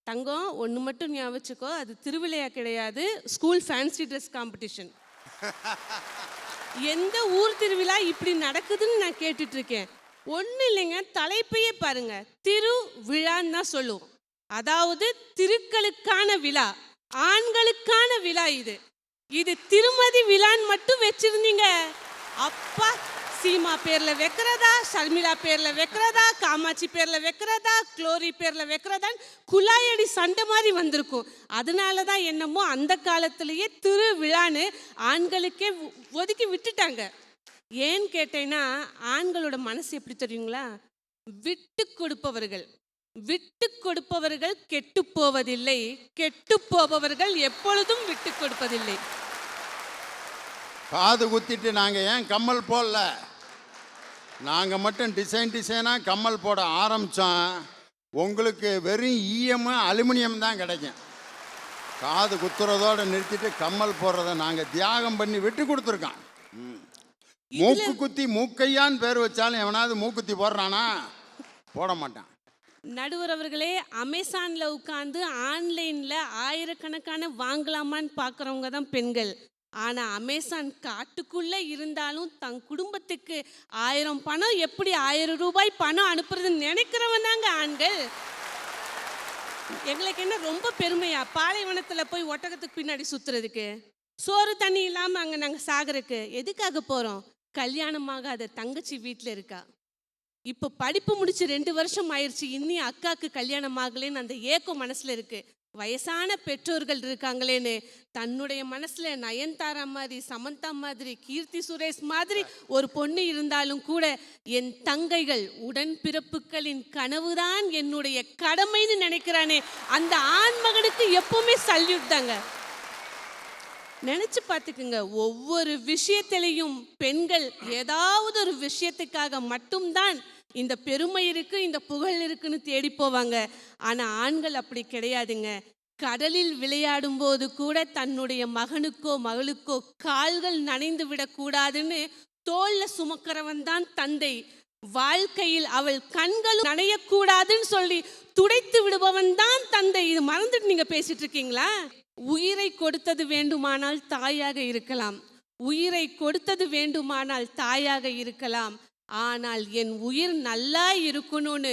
தங்கம் ஒன்று மட்டும் ஞாபகம் வச்சுக்கோ, அது திருவிழா கிடையாது, ஸ்கூல் ஃபேன்சி ட்ரெஸ் காம்படிஷன். எந்த ஊர் திருவிழா இப்படி நடக்குதுன்னு நான் கேட்டுட்டு இருக்கேன். ஒன்றும் இல்லைங்க, தலைப்பையே பாருங்க, திருவிழான்னு தான் சொல்லுவோம். அதாவது திருக்களுக்கான விழா, ஆண்களுக்கான விழா. இது திருமதி விழான்னு மட்டும் வச்சிருந்தீங்க, அப்பா சீமா பேர்ல வைக்கிறதா, ஷர்மிளா பேர்ல வைக்கிறதா, காமாட்சி பேர்ல வைக்கிறதா, குளோரி பேர்ல வைக்கிறதான்னு குழாயடி சண்டை மாதிரி வந்திருக்கும். அதனால தான் என்னமோ அந்த காலத்திலேயே திருவிழான்னு ஆண்களுக்கே ஒதுக்கி விட்டுட்டாங்க. ஏன்னு கேட்டேன்னா, ஆண்களோட மனசு எப்படி தெரியுங்களா? விட்டு கொடுப்பவர்கள். விட்டு கொடுப்பவர்கள் கெட்டு போவதில்லை, கெட்டு போபவர்கள் எப்பொழுதும் விட்டு கொடுப்பதில்லை. காது குத்திட்டு நாங்கள் ஏன் கம்மல் போடல? நாங்கள் மட்டும் டிசைனாக கம்மல் போட ஆரம்பித்தோம். உங்களுக்கு வெறும் அலுமினியம் தான் கிடைக்கும். காது குத்துறதோடு நிறுத்திட்டு கம்மல் போடுறத நாங்கள் தியாகம் பண்ணி விட்டு கொடுத்துருக்கோம். மூக்கு குத்தி மூக்கையான்னு பேர் வச்சாலும் எவனாவது மூக்குத்தி போடுறானா? போட மாட்டான். நடுவர் அவர்களே, அமேசான்ல உட்காந்து ஆன்லைன்ல ஆயிரக்கணக்கான வாங்கலாமான்னு பார்க்குறவங்க தான் பெண்கள். ஆனால் அமேசான் காட்டுக்குள்ளே இருந்தாலும் தன் குடும்பத்துக்கு 1000 பணம், எப்படி 1000 ரூபாய் பணம் அனுப்புறதுன்னு நினைக்கிறவன் தாங்க ஆண்கள். எங்களுக்கு என்ன ரொம்ப பெருமையா பாலைவனத்தில் போய் ஒட்டகத்துக்கு பின்னாடி சுற்றுறதுக்கு? சோறு தண்ணி இல்லாமல் அங்கே நாங்கள் சாகறதுக்கு எதுக்காக போகிறோம்? கல்யாணமாகாத தங்கச்சி வீட்டில் இருக்கா, இப்போ படிப்பு முடிச்சு 2 வருஷம் ஆயிடுச்சு, இன்னும் அக்காவுக்கு கல்யாணம் ஆகலேன்னு அந்த ஏக்கம் மனசில் இருக்குது. வயசான பெற்றோர்கள் இருக்காங்களேன்னு தன்னுடைய மனசில் நயன்தாரா மாதிரி, சமந்தா மாதிரி, கீர்த்தி சுரேஷ் மாதிரி ஒரு பொண்ணு இருந்தாலும் கூட, என் தங்கைகள் உடன்பிறப்புகளின் கனவுதான் என்னுடைய கடமைன்னு நினைக்கிறானே, அந்த ஆண்மகனுக்கு எப்பவுமே சல்யூட் தாங்க. நினைச்சு பார்த்துக்குங்க, ஒவ்வொரு விஷயத்திலையும் பெண்கள் ஏதாவது ஒரு விஷயத்துக்காக மட்டும்தான் இந்த பெருமை இருக்கு, இந்த புகழ் இருக்குன்னு தேடி போவாங்க. ஆனா ஆண்கள் அப்படி கிடையாதுங்க. கடலில் விளையாடும் போது கூட தன்னுடைய மகனுக்கோ மகளுக்கோ கால்கள் நனைந்து விடக்கூடாதுன்னு தோல்ல சுமக்கிறவன் தான் தந்தை. வாழ்க்கையில் அவள் கண்களும் நனையக்கூடாதுன்னு சொல்லி துடைத்து விடுபவன் தான் தந்தை. இது மறந்துட்டு நீங்க பேசிட்டு இருக்கீங்களா? உயிரை கொடுத்தது வேண்டுமானால் தாயாக இருக்கலாம், உயிரை கொடுத்தது வேண்டுமானால் தாயாக இருக்கலாம். ஆனால் என் உயிர் நல்லா இருக்கணும்னு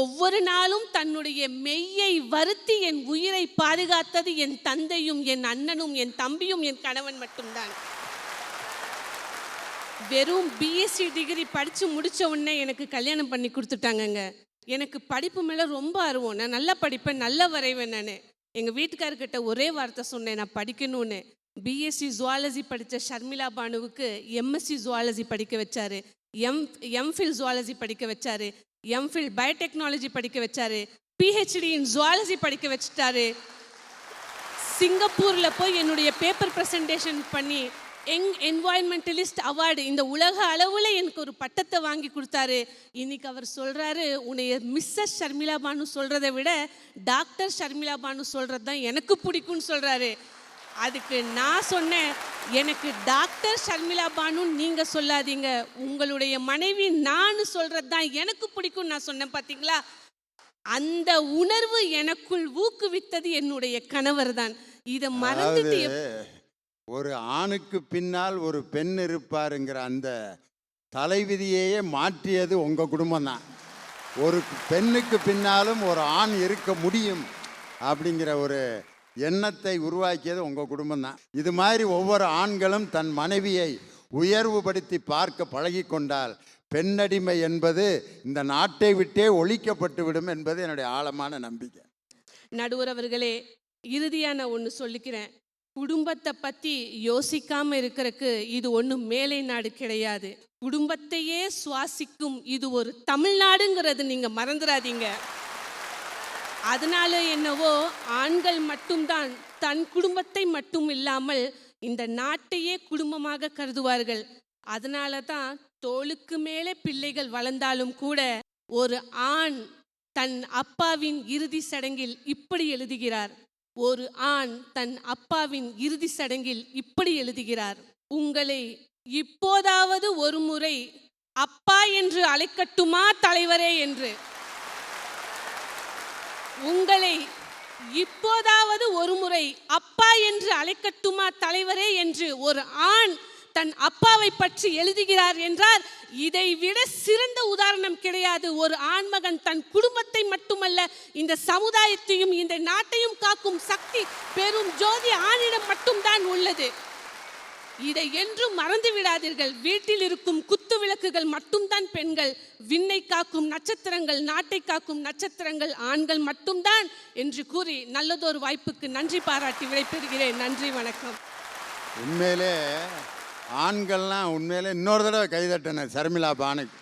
ஒவ்வொரு நாளும் தன்னுடைய மெய்யை வருத்தி என் உயிரை பாதுகாத்தது என் தந்தையும் என் அண்ணனும் என் தம்பியும் என் கணவன் மட்டும்தான். வெறும் பிஎஸ்சி டிகிரி படித்து முடித்த உடனே எனக்கு கல்யாணம் பண்ணி கொடுத்துட்டாங்கங்க. எனக்கு படிப்பு மேலே ரொம்ப ஆர்வம், நான் நல்லா படிப்பேன், நல்லா வரைவேன். நான் எங்கள் வீட்டுக்காரர்கிட்ட ஒரே வார்த்தை சொன்னேன், நான் படிக்கணும்னு. பிஎஸ்சி ஜுவாலஜி படித்த ஷர்மிளா பானுவுக்கு எம்எஸ்சி ஜுவாலஜி படிக்க வச்சாரு, எம்ஃபில் ஜுவாலஜி படிக்க வச்சாரு, எம்ஃபில் பயோடெக்னாலஜி படிக்க வச்சாரு, பிஹெச்டி இன் ஜுவாலஜி படிக்க வச்சுட்டாரு. சிங்கப்பூரில் போய் என்னுடைய பேப்பர் ப்ரெசன்டேஷன் பண்ணி என்வாயன்மெண்டலிஸ்ட் அவார்டு இந்த உலக அளவில் எனக்கு ஒரு பட்டத்தை வாங்கி கொடுத்தாரு. இன்னைக்கு அவர் சொல்கிறாரு, உன்னைய மிஸ்ஸஸ் ஷர்மிளா பானு சொல்கிறத விட டாக்டர் ஷர்மிளா பானு சொல்கிறது தான் எனக்கு பிடிக்கும்னு சொல்கிறாரு. அதுக்கு நான் சொன்னேன், எனக்கு டாக்டர் ஷர்மிளா பானுன்னு நீங்கள் சொல்லாதீங்க, உங்களுடைய மனைவி நான் சொல்கிறது தான் எனக்கு பிடிக்கும்னு நான் சொன்னேன். பார்த்தீங்களா, அந்த உணர்வு எனக்குள் ஊக்குவித்தது என்னுடைய கணவர் தான். இதை மறந்துட்டு ஒரு ஆணுக்கு பின்னால் ஒரு பெண் இருப்பாருங்கிற அந்த தலைவிதியையே மாற்றியது உங்கள் குடும்பம் தான். ஒரு பெண்ணுக்கு பின்னாலும் ஒரு ஆண் இருக்க முடியும் அப்படிங்கிற ஒரு எண்ணத்தை உருவாக்கியது உங்கள் குடும்பம் தான். இது மாதிரி ஒவ்வொரு ஆண்களும் தன் மனைவியை உயர்வுபடுத்தி பார்க்க பழகி கொண்டால் பெண்ணடிமை என்பது இந்த நாட்டை விட்டே ஒழிக்கப்பட்டு விடும் என்பது என்னுடைய ஆழமான நம்பிக்கை. நடுவர் அவர்களே, இறுதியாக நான் ஒன்று சொல்லிக்கிறேன். குடும்பத்தை பற்றி யோசிக்காமல் இருக்கிறதுக்கு இது ஒன்றும் மேலை நாடு கிடையாது. குடும்பத்தையே சுவாசிக்கும் இது ஒரு தமிழ்நாடுங்கிறது நீங்கள் மறந்துடாதீங்க. அதனால என்னவோ ஆண்கள் மட்டும்தான் தன் குடும்பத்தை மட்டும் இல்லாமல் இந்த நாட்டையே குடும்பமாக கருதுவார்கள். அதனால தான் தோளுக்கு மேலே பிள்ளைகள் வளர்ந்தாலும் கூட ஒரு ஆண் தன் அப்பாவின் இறுதி சடங்கில் இப்படி எழுதுகிறார். ஒரு ஆண் தன் அப்பாவின் இறுதி சடங்கில் இப்படி எழுதுகிறார்: உங்களை இப்போதாவது ஒரு முறை அப்பா என்று அழைக்கட்டுமா தலைவரே என்று. உங்களை இப்போதாவது ஒரு முறை அப்பா என்று அழைக்கட்டுமா தலைவரே என்று ஒரு ஆண் தன் அப்பாவை பற்றி எழுதுகிறார் என்றால் இதை விட சிறந்த உதாரணம் கிடையாது. ஒரு ஆண்மகன் தன் குடும்பத்தை மட்டுமல்ல, இந்த சமுதாயத்தையும் இந்த நாட்டையும் காக்கும் சக்தி பெரும் ஜோதி ஆணிடம் மட்டும்தான் உள்ளது. இதை என்றும் மறந்து விடாதீர்கள். வீட்டில் இருக்கும் குத்து விளக்குகள் மட்டும்தான் பெண்கள், விண்ணை காக்கும் நட்சத்திரங்கள், நாட்டை காக்கும் நட்சத்திரங்கள் ஆண்கள் மட்டும்தான் என்று கூறி நல்லதொரு வாய்ப்புக்கு நன்றி பாராட்டி விடைபெறுகிறேன். நன்றி, வணக்கம். உண்மையிலே ஆண்கள்லாம் உண்மையிலே இன்னொரு தடவை கைதட்டினர் சர்மிளா பானுக்கு.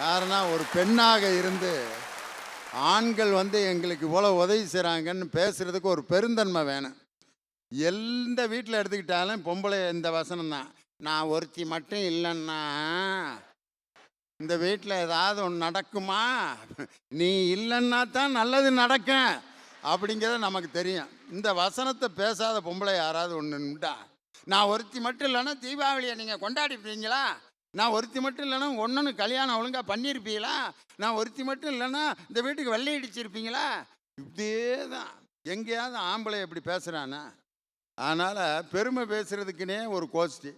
காரணம், ஒரு பெண்ணாக இருந்து ஆண்கள் எங்களுக்கு இவ்வளோ உதவி செய்கிறாங்கன்னு பேசுகிறதுக்கு ஒரு பெருந்தன்மை வேணும். எந்த வீட்டில் எடுத்துக்கிட்டாலும் பொம்பளை இந்த வசனம் தான். நான் ஒருத்தி மட்டும் இல்லைன்னா இந்த வீட்டில் ஏதாவது ஒன்று நடக்குமா, நீ இல்லைன்னா தான் நல்லது நடக்கும் அப்படிங்கிறது நமக்கு தெரியும். இந்த வசனத்தை பேசாத பொம்பளை யாராவது ஒன்று உண்டா? நான் ஒருத்தி மட்டும் இல்லைன்னா தீபாவளியை நீங்கள் கொண்டாடிப்பீங்களா? நான் ஒருத்தி மட்டும் இல்லைன்னா ஒன்று கல்யாணம் ஒழுங்காக பண்ணியிருப்பீங்களா? நான் ஒருத்தி மட்டும் இல்லைன்னா இந்த வீட்டுக்கு வெள்ளை அடிச்சிருப்பீங்களா? இப்படியே தான். எங்கேயாவது ஆம்பளை எப்படி பேசுகிறானா? அதனால் பெருமை பேசுகிறதுக்குன்னே ஒரு கோஷ்டி.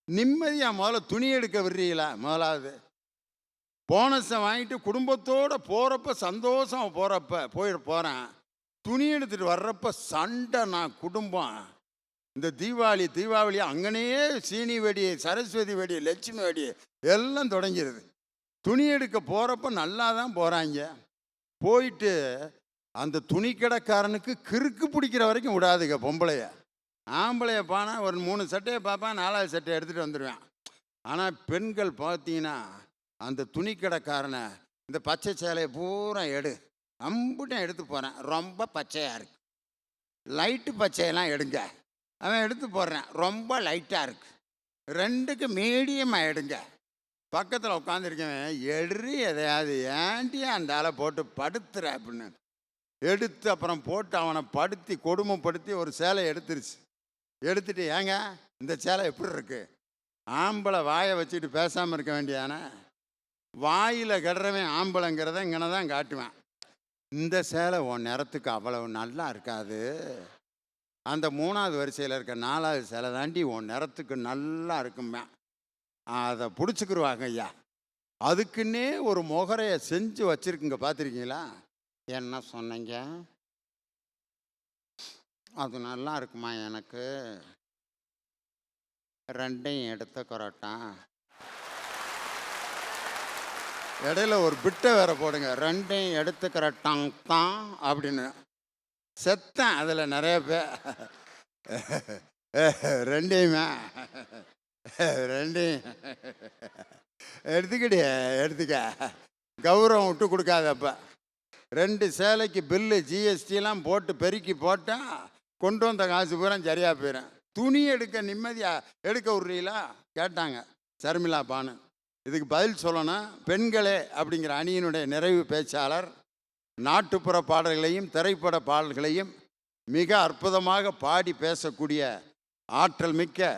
நிம்மதியாக முதல்ல துணி எடுக்க விடுறீங்களா? முதலாவது போனஸை வாங்கிட்டு குடும்பத்தோடு போகிறப்ப சந்தோஷம் போகிறேன். துணி எடுத்துகிட்டு வர்றப்ப சண்டை. நான் குடும்பம் இந்த தீபாவளி அங்கனையே சீனி வெடி, சரஸ்வதி வெடி, லட்சுமி வெடி எல்லாம் தொடங்கிடுது. துணி எடுக்க போகிறப்ப நல்லா தான் போகிறாங்க. போயிட்டு அந்த துணி கடைக்காரனுக்கு கிறுக்கு பிடிக்கிற வரைக்கும் விடாதுங்க பொம்பளைய. ஆம்பளைய பானா ஒரு 3 சட்டையை பார்ப்பான், 4வது சட்டையை எடுத்துகிட்டு வந்துடுவேன். ஆனால் பெண்கள் பார்த்தீங்கன்னா அந்த துணி கடைக்காரனை இந்த பச்சை சேலையை பூரா அம்புட்டும் எடுத்து போகிறேன், ரொம்ப பச்சையாக இருக்கு, லைட்டு பச்சையெல்லாம் எடுங்க, அவன் எடுத்து போடுறேன், ரொம்ப லைட்டாக இருக்கு, 2க்கு மீடியமாக எடுங்க. பக்கத்தில் உட்காந்துருக்கவன் எடுறி எதையாவது ஏண்டி அந்த ஆளை போட்டு படுத்துற அப்படின்னு எடுத்து அப்புறம் போட்டு அவனை படுத்தி கொடுமைப்படுத்தி ஒரு சேலை எடுத்துட்டு ஏங்க இந்த சேலை எப்படி இருக்கு? ஆம்பளை வாயை வச்சுட்டு பேசாமல் இருக்க வேண்டியானே. வாயில் கடுறவன் ஆம்பளைங்கிறத இங்கே தான் காட்டுவேன். இந்த சேலை உன் நிறத்துக்கு அவ்வளவு நல்லா இருக்காது, அந்த 3வது வரிசையில் இருக்க 4வது சேலை தாண்டி உன் நிறத்துக்கு நல்லா இருக்குமே. அதை பிடிச்சிக்கிருவாங்க ஐயா. அதுக்குன்னே ஒரு முகரையை செஞ்சு வச்சுருக்குங்க, பார்த்துருக்கீங்களா? என்ன சொன்னீங்க? அது நல்லா இருக்குமா? எனக்கு 2யும் எடுத்துக்கிறட்டான். இடையில ஒரு பிட்டை வேற போடுங்க, 2யும் எடுத்துக்கிறட்டான் தான் அப்படின்னு. செத்தேன் அதில் நிறைய பேர். 2யுமே 2யும் எடுத்துக்க, கௌரவம் விட்டு கொடுக்காதப்ப. 2 சேலைக்கு பில்லு ஜிஎஸ்டிலாம் போட்டு பெருக்கி போட்டால் கொண்டு வந்த காசு பூரா சரியாக போயிடும். துணி எடுக்க நிம்மதியாக எடுக்க விட்றீங்களா கேட்டாங்க சர்மிளா பானு. இதுக்கு பதில் சொல்லணும். பெண்களே அப்படிங்கிற அணியினுடைய நிறைவு பேச்சாளர் நாட்டுப்புற பாடல்களையும் திரைப்பட பாடல்களையும் மிக அற்புதமாக பாடி பேசக்கூடிய ஆற்றல் மிக்க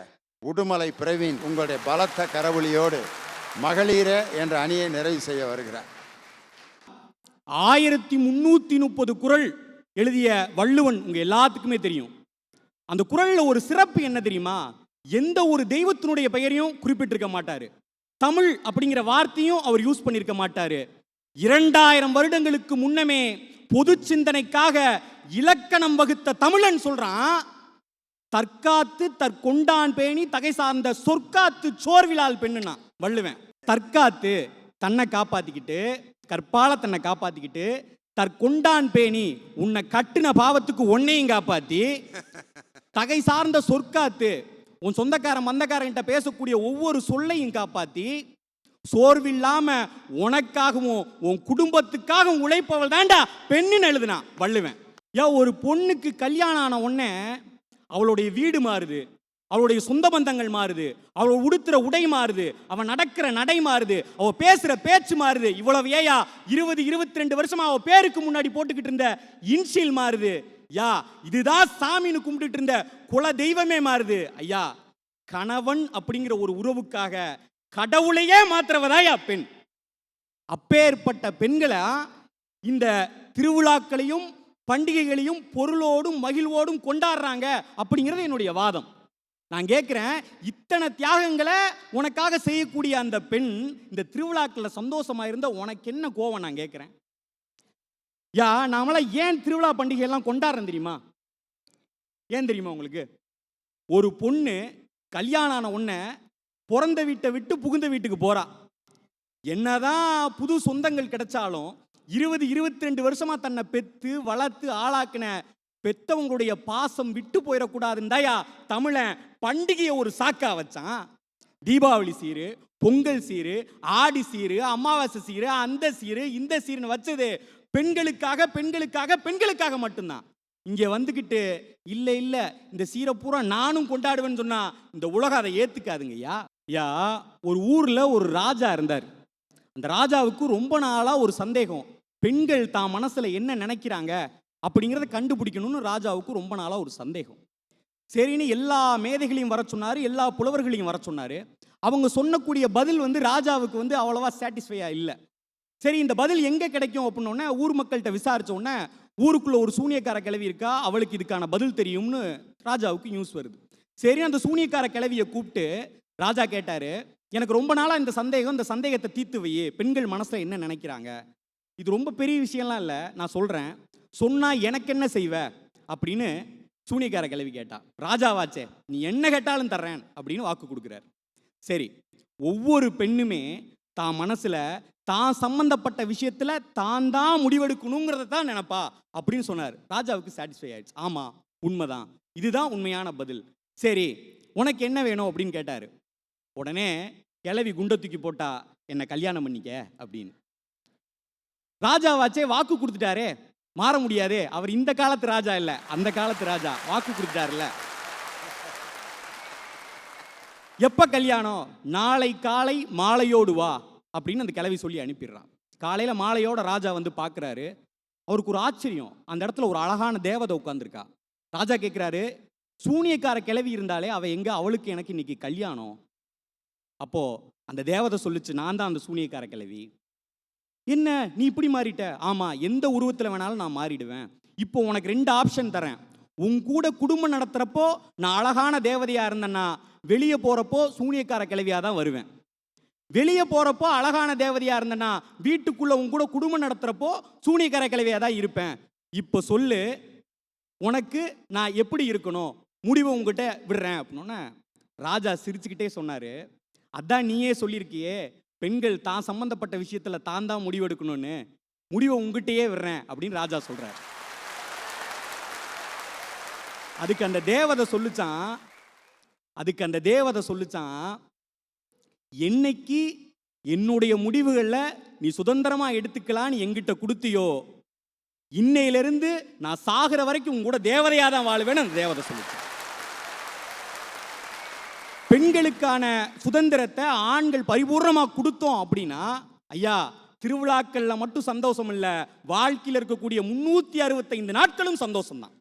உடுமலை பிரவீன் உங்களுடைய பலத்த கரவொலியோடு மகளிரே என்ற அணியை நிறைவு செய்ய வருகிறார். 1330 குறள் எழுதிய வள்ளுவன் உங்க எல்லாத்துக்குமே தெரியும். அந்த குறள்ல ஒரு சிறப்பு என்ன தெரியுமா? எந்த ஒரு தெய்வத்தினுடைய பெயரையும் குறிப்பிட்டிருக்க மாட்டாரு, தமிழ் அப்படிங்கிற வார்த்தையும் அவர் யூஸ் பண்ணியிருக்க மாட்டாரு. 2000 வருடங்களுக்கு முன்னமே பொது சிந்தனைக்காக இலக்கணம் வகுத்த தமிழன் சொல்றான், தற்காத்து தற்கொண்டான் பேணி தகை சார்ந்த சொற்காத்து சோர்விலால் பெண்ணுனா வள்ளுவன். தற்காத்து தன்னை காப்பாத்திக்கிட்டு, கற்பால தன்னை காப்பாத்திக்கிட்டு, தற்கொண்டான் பேணி உன்னை கட்டுன பாவத்துக்கு ஒன்னையும் காப்பாத்தி, தகை சார்ந்த சொற்காத்து உன் சொந்தக்காரன் மந்தக்காரன்கிட்ட பேசக்கூடிய ஒவ்வொரு சொல்லையும் காப்பாத்தி, சோர்வில்லாம உனக்காகவும் உன் குடும்பத்துக்காகவும் உழைப்பவள் தான்டா பெண்ணுன்னு எழுதுனா வள்ளுவன். ஒரு பொண்ணுக்கு கல்யாணம் ஆன உடனே அவளுடைய வீடு மாறுது, அவளுடைய சொந்த பந்தங்கள் மாறுது, அவள் உடுத்துற உடை மாறுது, அவன் நடக்கிற நடை மாறுது, அவ பேசுற பேச்சு மாறுது. இவ்வளவு ஏயா 20-22 வருஷமா அவ பேருக்கு முன்னாடி போட்டுக்கிட்டு இருந்த இன்ஷியல் மாறுது. யா இதுதான் சாமின்னு கும்பிட்டு இருந்த குல தெய்வமே மாறுது. ஐயா, கணவன் அப்படிங்கிற ஒரு உறவுக்காக கடவுளையே மாத்துறவதாயா பெண். அப்பேற்பட்ட பெண்களை இந்த திருவிழாக்களையும் பண்டிகைகளையும் பொருளோடும் மகிழ்வோடும் கொண்டாடுறாங்க அப்படிங்கிறது என்னுடைய வாதம். நான் கேட்குறேன், இத்தனை தியாகங்களை உனக்காக செய்யக்கூடிய அந்த பெண் இந்த திருவிழாக்களில் சந்தோஷமா இருந்த உனக்கு என்ன கோவம்? நான் கேட்குறேன். யா நாமெல்லாம் ஏன் திருவிழா பண்டிகை எல்லாம் கொண்டாடுறோம் தெரியுமா? ஏன் தெரியுமா உங்களுக்கு? ஒரு பொண்ணு கல்யாணம் ஆன உடனே பிறந்த வீட்டை விட்டு புகுந்த வீட்டுக்கு போறா. என்னதான் புது சொந்தங்கள் கிடைச்சாலும் 20-22 வருஷமா தன்னை பெத்து வளர்த்து ஆளாக்கின பெத்தவங்களுடைய பாசம் விட்டு போயிடக்கூடாதுந்தாயா தமிழன் பண்டிகையை ஒரு சாக்கா வச்சான். தீபாவளி சீரு, பொங்கல் சீரு, ஆடி சீரு, அமாவாசை சீரு, அந்த சீரு, இந்த சீருன்னு வச்சது பெண்களுக்காக பெண்களுக்காக பெண்களுக்காக மட்டும்தான். இங்கே வந்துக்கிட்டு இல்லை இல்லை இந்த சீரை பூரா நானும் கொண்டாடுவேன்னு சொன்னா இந்த உலகம் அதை ஏத்துக்காதுங்க. ஐயா, ஒரு ஊர்ல ஒரு ராஜா இருந்தார். அந்த ராஜாவுக்கு ரொம்ப நாளா ஒரு சந்தேகம், பெண்கள் தான் மனசுல என்ன நினைக்கிறாங்க அப்படிங்கிறத கண்டுபிடிக்கணும்னு ராஜாவுக்கு ரொம்ப நாளா ஒரு சந்தேகம். சரின்னு எல்லா மேதைகளையும் வர சொன்னாரு, எல்லா புலவர்களையும் வர சொன்னாரு. அவங்க சொன்னக்கூடிய பதில் ராஜாவுக்கு அவ்வளவா சாட்டிஸ்ஃபையா இல்லை. சரி, இந்த பதில் எங்க கிடைக்கும் அப்படின்னோடனே ஊர் மக்கள்கிட்ட விசாரிச்ச உடனே ஊருக்குள்ள ஒரு சூனியக்கார கிழவி இருக்கா, அவளுக்கு இதுக்கான பதில் தெரியும்னு ராஜாவுக்கு நியூஸ் வருது. சரி, அந்த சூனியக்கார கிழவியை கூப்பிட்டு ராஜா கேட்டாரு, எனக்கு ரொம்ப நாளா இந்த சந்தேகம், இந்த சந்தேகத்தை தீர்த்து வை, பெண்கள் மனசுல என்ன நினைக்கிறாங்க. இது ரொம்ப பெரிய விஷயம்லாம் இல்லை, நான் சொல்றேன், சொன்னா எனக்கு என்ன செய்வ அப்படின்னு சூனியக்கார கிழவி கேட்டா. ராஜாவாச்சே, நீ என்ன கேட்டாலும் தர்றேன் அப்படின்னு வாக்கு கொடுக்குறாரு. சரி, ஒவ்வொரு பெண்ணுமே தான் மனசுல தான் சம்பந்தப்பட்ட விஷயத்துல தான் தான் முடிவெடுக்கணுங்கிறத தான் நினைப்பா அப்படின்னு சொன்னார். ராஜாவுக்கு சாட்டிஸ்ஃபை ஆயிடுச்சு. ஆமா உண்மைதான், இதுதான் உண்மையான பதில். சரி, உனக்கு என்ன வேணும் அப்படின்னு கேட்டாரு. உடனே கிழவி குண்டை தூக்கி போட்டா, என்னை கல்யாணம் பண்ணிக்க அப்படின்னு. ராஜாவாச்சே வாக்கு கொடுத்துட்டாரே, மாற முடியாதே. அவர் இந்த காலத்து ராஜா இல்ல, அந்த காலத்து ராஜா. வாக்கு கொடுத்துட்டாருல்ல. எப்ப கல்யாணம்? நாளை காலை மாலையோடு வா அப்படின்னு அந்த கிழவி சொல்லி அனுப்பிடுறான். காலையில மாலையோட ராஜா பார்க்குறாரு. அவருக்கு ஒரு ஆச்சரியம், அந்த இடத்துல ஒரு அழகான தேவதை உட்காந்துருக்கா. ராஜா கேட்குறாரு, சூனியக்கார கிழவி இருந்தாலே அவ எங்க, அவளுக்கு எனக்கு இன்னைக்கு கல்யாணம். அப்போ அந்த தேவதை சொல்லுச்சு, நான் தான் அந்த சூனியக்கார கிழவி. என்ன நீ இப்படி மாறிட்ட? ஆமா, எந்த உருவத்தில் வேணாலும் நான் மாறிடுவேன். இப்போ உனக்கு 2 ஆப்ஷன் தரேன். உன் கூட குடும்பம் நடத்துறப்போ நான் அழகான தேவதையா இருந்தேன்னா வெளியே போறப்போ சூனியக்கார கிழவியா தான் வருவேன். வெளியே போறப்போ அழகான தேவதையா இருந்தேன்னா வீட்டுக்குள்ள உன் கூட குடும்பம் நடத்துறப்போ சூனியக்கார கிழவியா தான் இருப்பேன். இப்போ சொல்லு, உனக்கு நான் எப்படி இருக்கணும், முடிவை உங்ககிட்ட விடுறேன் அப்படின்னோன்னே ராஜா சிரிச்சுக்கிட்டே சொன்னாரு, அதான் நீயே சொல்லியிருக்கியே, பெண்கள் தான் சம்பந்தப்பட்ட விஷயத்துல தான் தான் முடிவெடுக்கணும்னு, முடிவை உங்ககிட்டயே விடுறேன் அப்படின்னு ராஜா சொல்றாரு. அதுக்கு அந்த தேவதை சொல்லுச்சான், என்னைக்கு என்னுடைய முடிவுகளில் நீ சுதந்திரமா எடுத்துக்கலான்னு என்கிட்ட கொடுத்தியோ, இன்னையிலிருந்து நான் சாகிற வரைக்கும் உங்க கூட தேவதையா தான் வாழுவேன்னு அந்த தேவதை சொல்லுச்சு. பெண்களுக்கான சுதந்திரத்தை ஆண்கள் பரிபூர்ணமா கொடுத்தோம் அப்படின்னா, ஐயா திருவிழாக்கள்ல மட்டும் சந்தோஷம் இல்ல, வாழ்க்கையில் இருக்கக்கூடிய 365 நாட்களும் சந்தோஷம் தான்.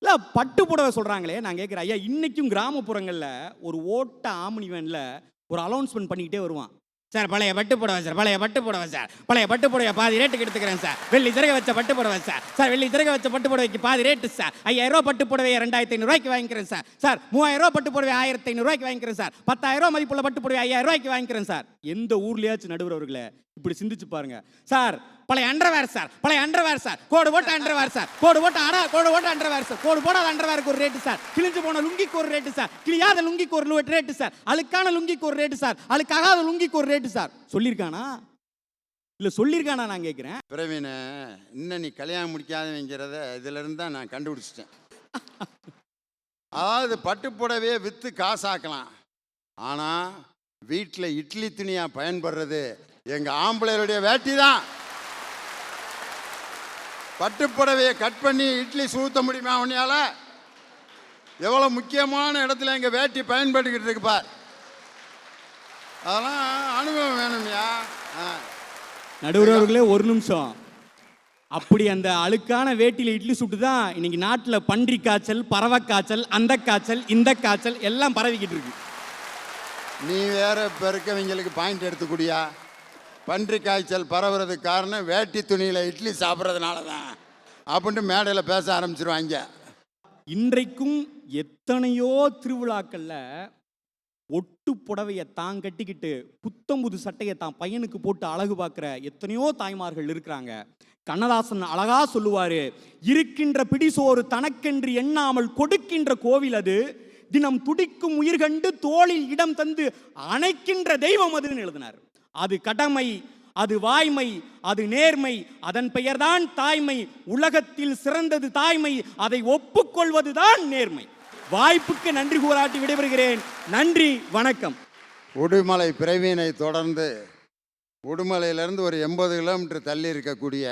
இல்ல பட்டு புடவை சொல்றாங்களே, நான் கேட்கிறேன், ஐயா இன்னைக்கும் கிராமப்புறங்கள்ல ஒரு ஓட்ட ஆம்னி வேன்ல ஒரு அலௌன்ஸ்மெண்ட் பண்ணிக்கிட்டே வருவான். சார் பழைய பட்டு புடவை சார், பழைய பட்டு புடவை சார், பழைய பட்டு புடவை பாதி ரேட்டுக்கு எடுத்துக்கிறேன் சார், வெள்ளி திரைய வச்ச பட்டு புடவை சார், சார் வெள்ளி திரைய வச்ச பட்டு புடவைக்கு பாதி ரேட்டு சார், 5000 ரூபா பட்டு புடவையை 2500 ரூபாய்க்கு வாங்கிக்கிறேன் சார், சார் 3000 ரூபா பட்டு புடவை 1500 ரூபாய்க்கு வாங்கிக்கிறேன் சார், 10000 ரூபா மதிப்புள்ள பட்டு புடவை 5000 ரூபாய்க்கு வாங்கிக்கிறேன் சார். எந்த ஊர்லயாச்சும் நடுவர்களே இப்படி சிந்திச்சு பாருங்க. சார் பழைய அண்டர்வேர் சார், பழைய அண்டர்வேர் சார், கோடு போட்ட அண்டர்வேர் சார், கோடு போட்ட அண்டர்வேர் சார், கோடு போடாத அண்டர்வேருக்கு ஒரு ரேட்டு சார், கிழிஞ்சு போன லுங்கிக்கு ஒரு ரேட்டு சார், கிழியாத லுங்கிக்கு ஒரு ரேட்டு சார், அழுக்கான லுங்கிக்கு ஒரு ரேட்டு சார், அழுக்காகாத லுங்கிக்கு ஒரு ரேட்டு சார். சொல்லியிருக்கானா இல்ல சொல்லியிருக்கானா நான் கேட்கிறேன். பிரவீன, இன்னும் நீ கல்யாணம் முடிக்காதவங்கிறத இதுல இருந்து தான் நான் கண்டுபிடிச்சிட்டேன். அதாவது பட்டு புடவையே விற்று காசாக்கலாம், ஆனா வீட்டில் இட்லி துணியா பயன்படுறது எங்க ஆம்பளையருடைய வேட்டி தான். பட்டு புடவையை கட் பண்ணி இட்லி சூத்த முடியுமா உன்னையால? எவ்வளோ முக்கியமான இடத்துல எங்கள் வேட்டி பயன்பட்டுக்கிட்டு இருக்கு பார். அதெல்லாம் அனுபவம் வேணும்யா. நடுவர் அவர்களே ஒரு நிமிஷம். அப்படி அந்த அழுக்கான வேட்டியில் இட்லி சுட்டு தான் இன்னைக்கு நாட்டில் பன்றி காய்ச்சல், பறவை காய்ச்சல், அந்த காய்ச்சல், இந்த காய்ச்சல் எல்லாம் பரவிக்கிட்டு இருக்கு. நீ வேற பெருக்கவங்களுக்கு பாயிண்ட் எடுத்துக்கூடியா? பன்றி காய்ச்சல் பரவுறதுக்கு காரணம் வேட்டி துணியில் இட்லி சாப்பிட்றதுனால தான் அப்படின்ட்டு மேடையில் பேச ஆரம்பிச்சிருவாங்க. இன்றைக்கும் எத்தனையோ திருவிழாக்களில் ஒட்டு புடவையை தான் கட்டிக்கிட்டு புத்தம் புது சட்டையை தான் பையனுக்கு போட்டு அழகு பார்க்குற எத்தனையோ தாய்மார்கள் இருக்கிறாங்க. கண்ணதாசன் அழகா சொல்லுவாரு, இருக்கின்ற பிடிசோறு தனக்கென்று எண்ணாமல் கொடுக்கின்ற கோவில் அது, தினம் துடிக்கும் உயிர் கண்டு தோளில் இடம் தந்து அணைக்கின்ற தெய்வம் அதுன்னு எழுதினார். அது கடமை, அது வாய்மை, அது நேர்மை, அதன் பெயர்தான் தாய்மை. உலகத்தில் சிறந்தது தாய்மை, அதை ஒப்புக்கொள்வதுதான் நேர்மை. வாய்ப்புக்கு நன்றி கூறாட்டி விடைபெறுகிறேன். நன்றி, வணக்கம். உடுமலை பிரவீனை தொடர்ந்து உடுமலையிலிருந்து ஒரு 80 கிலோமீட்டர் தள்ளி இருக்கக்கூடிய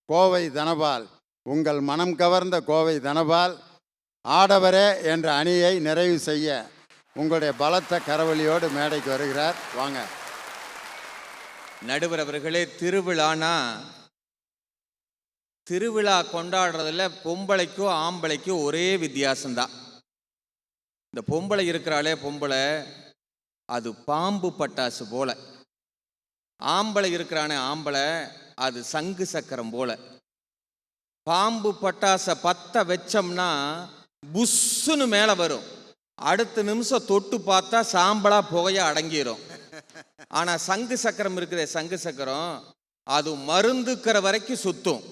கோவை தனபால், உங்கள் மனம் கவர்ந்த கோவை தனபால் ஆடவரே என்ற அணியை நிறைவு செய்ய உங்களுடைய பலத்த கரவொலியோடு மேடைக்கு வருகிறார். வாங்க. நடுவர் அவர்களே, திருவிழா கொண்டாடுறதுல பொம்பளைக்கும் ஆம்பளைக்கும் ஒரே வித்தியாசம்தான். இந்த பொம்பளை இருக்கிறாளே பொம்பளை, அது பாம்பு பட்டாசு போல. ஆம்பளை இருக்கிறானே ஆம்பளை, அது சங்கு சக்கரம் போல. பாம்பு பட்டாசை பற்ற வச்சோம்னா புஷ்ஷுன்னு மேலே வரும், அடுத்த நிமிஷம் தொட்டு பார்த்தா சாம்பலா புகையா அடங்கிடும். ஆனால் சங்கு சக்கரம் இருக்குதே, சங்கு சக்கரம், அது மருந்துக்கிற வரைக்கும் சுத்தும்,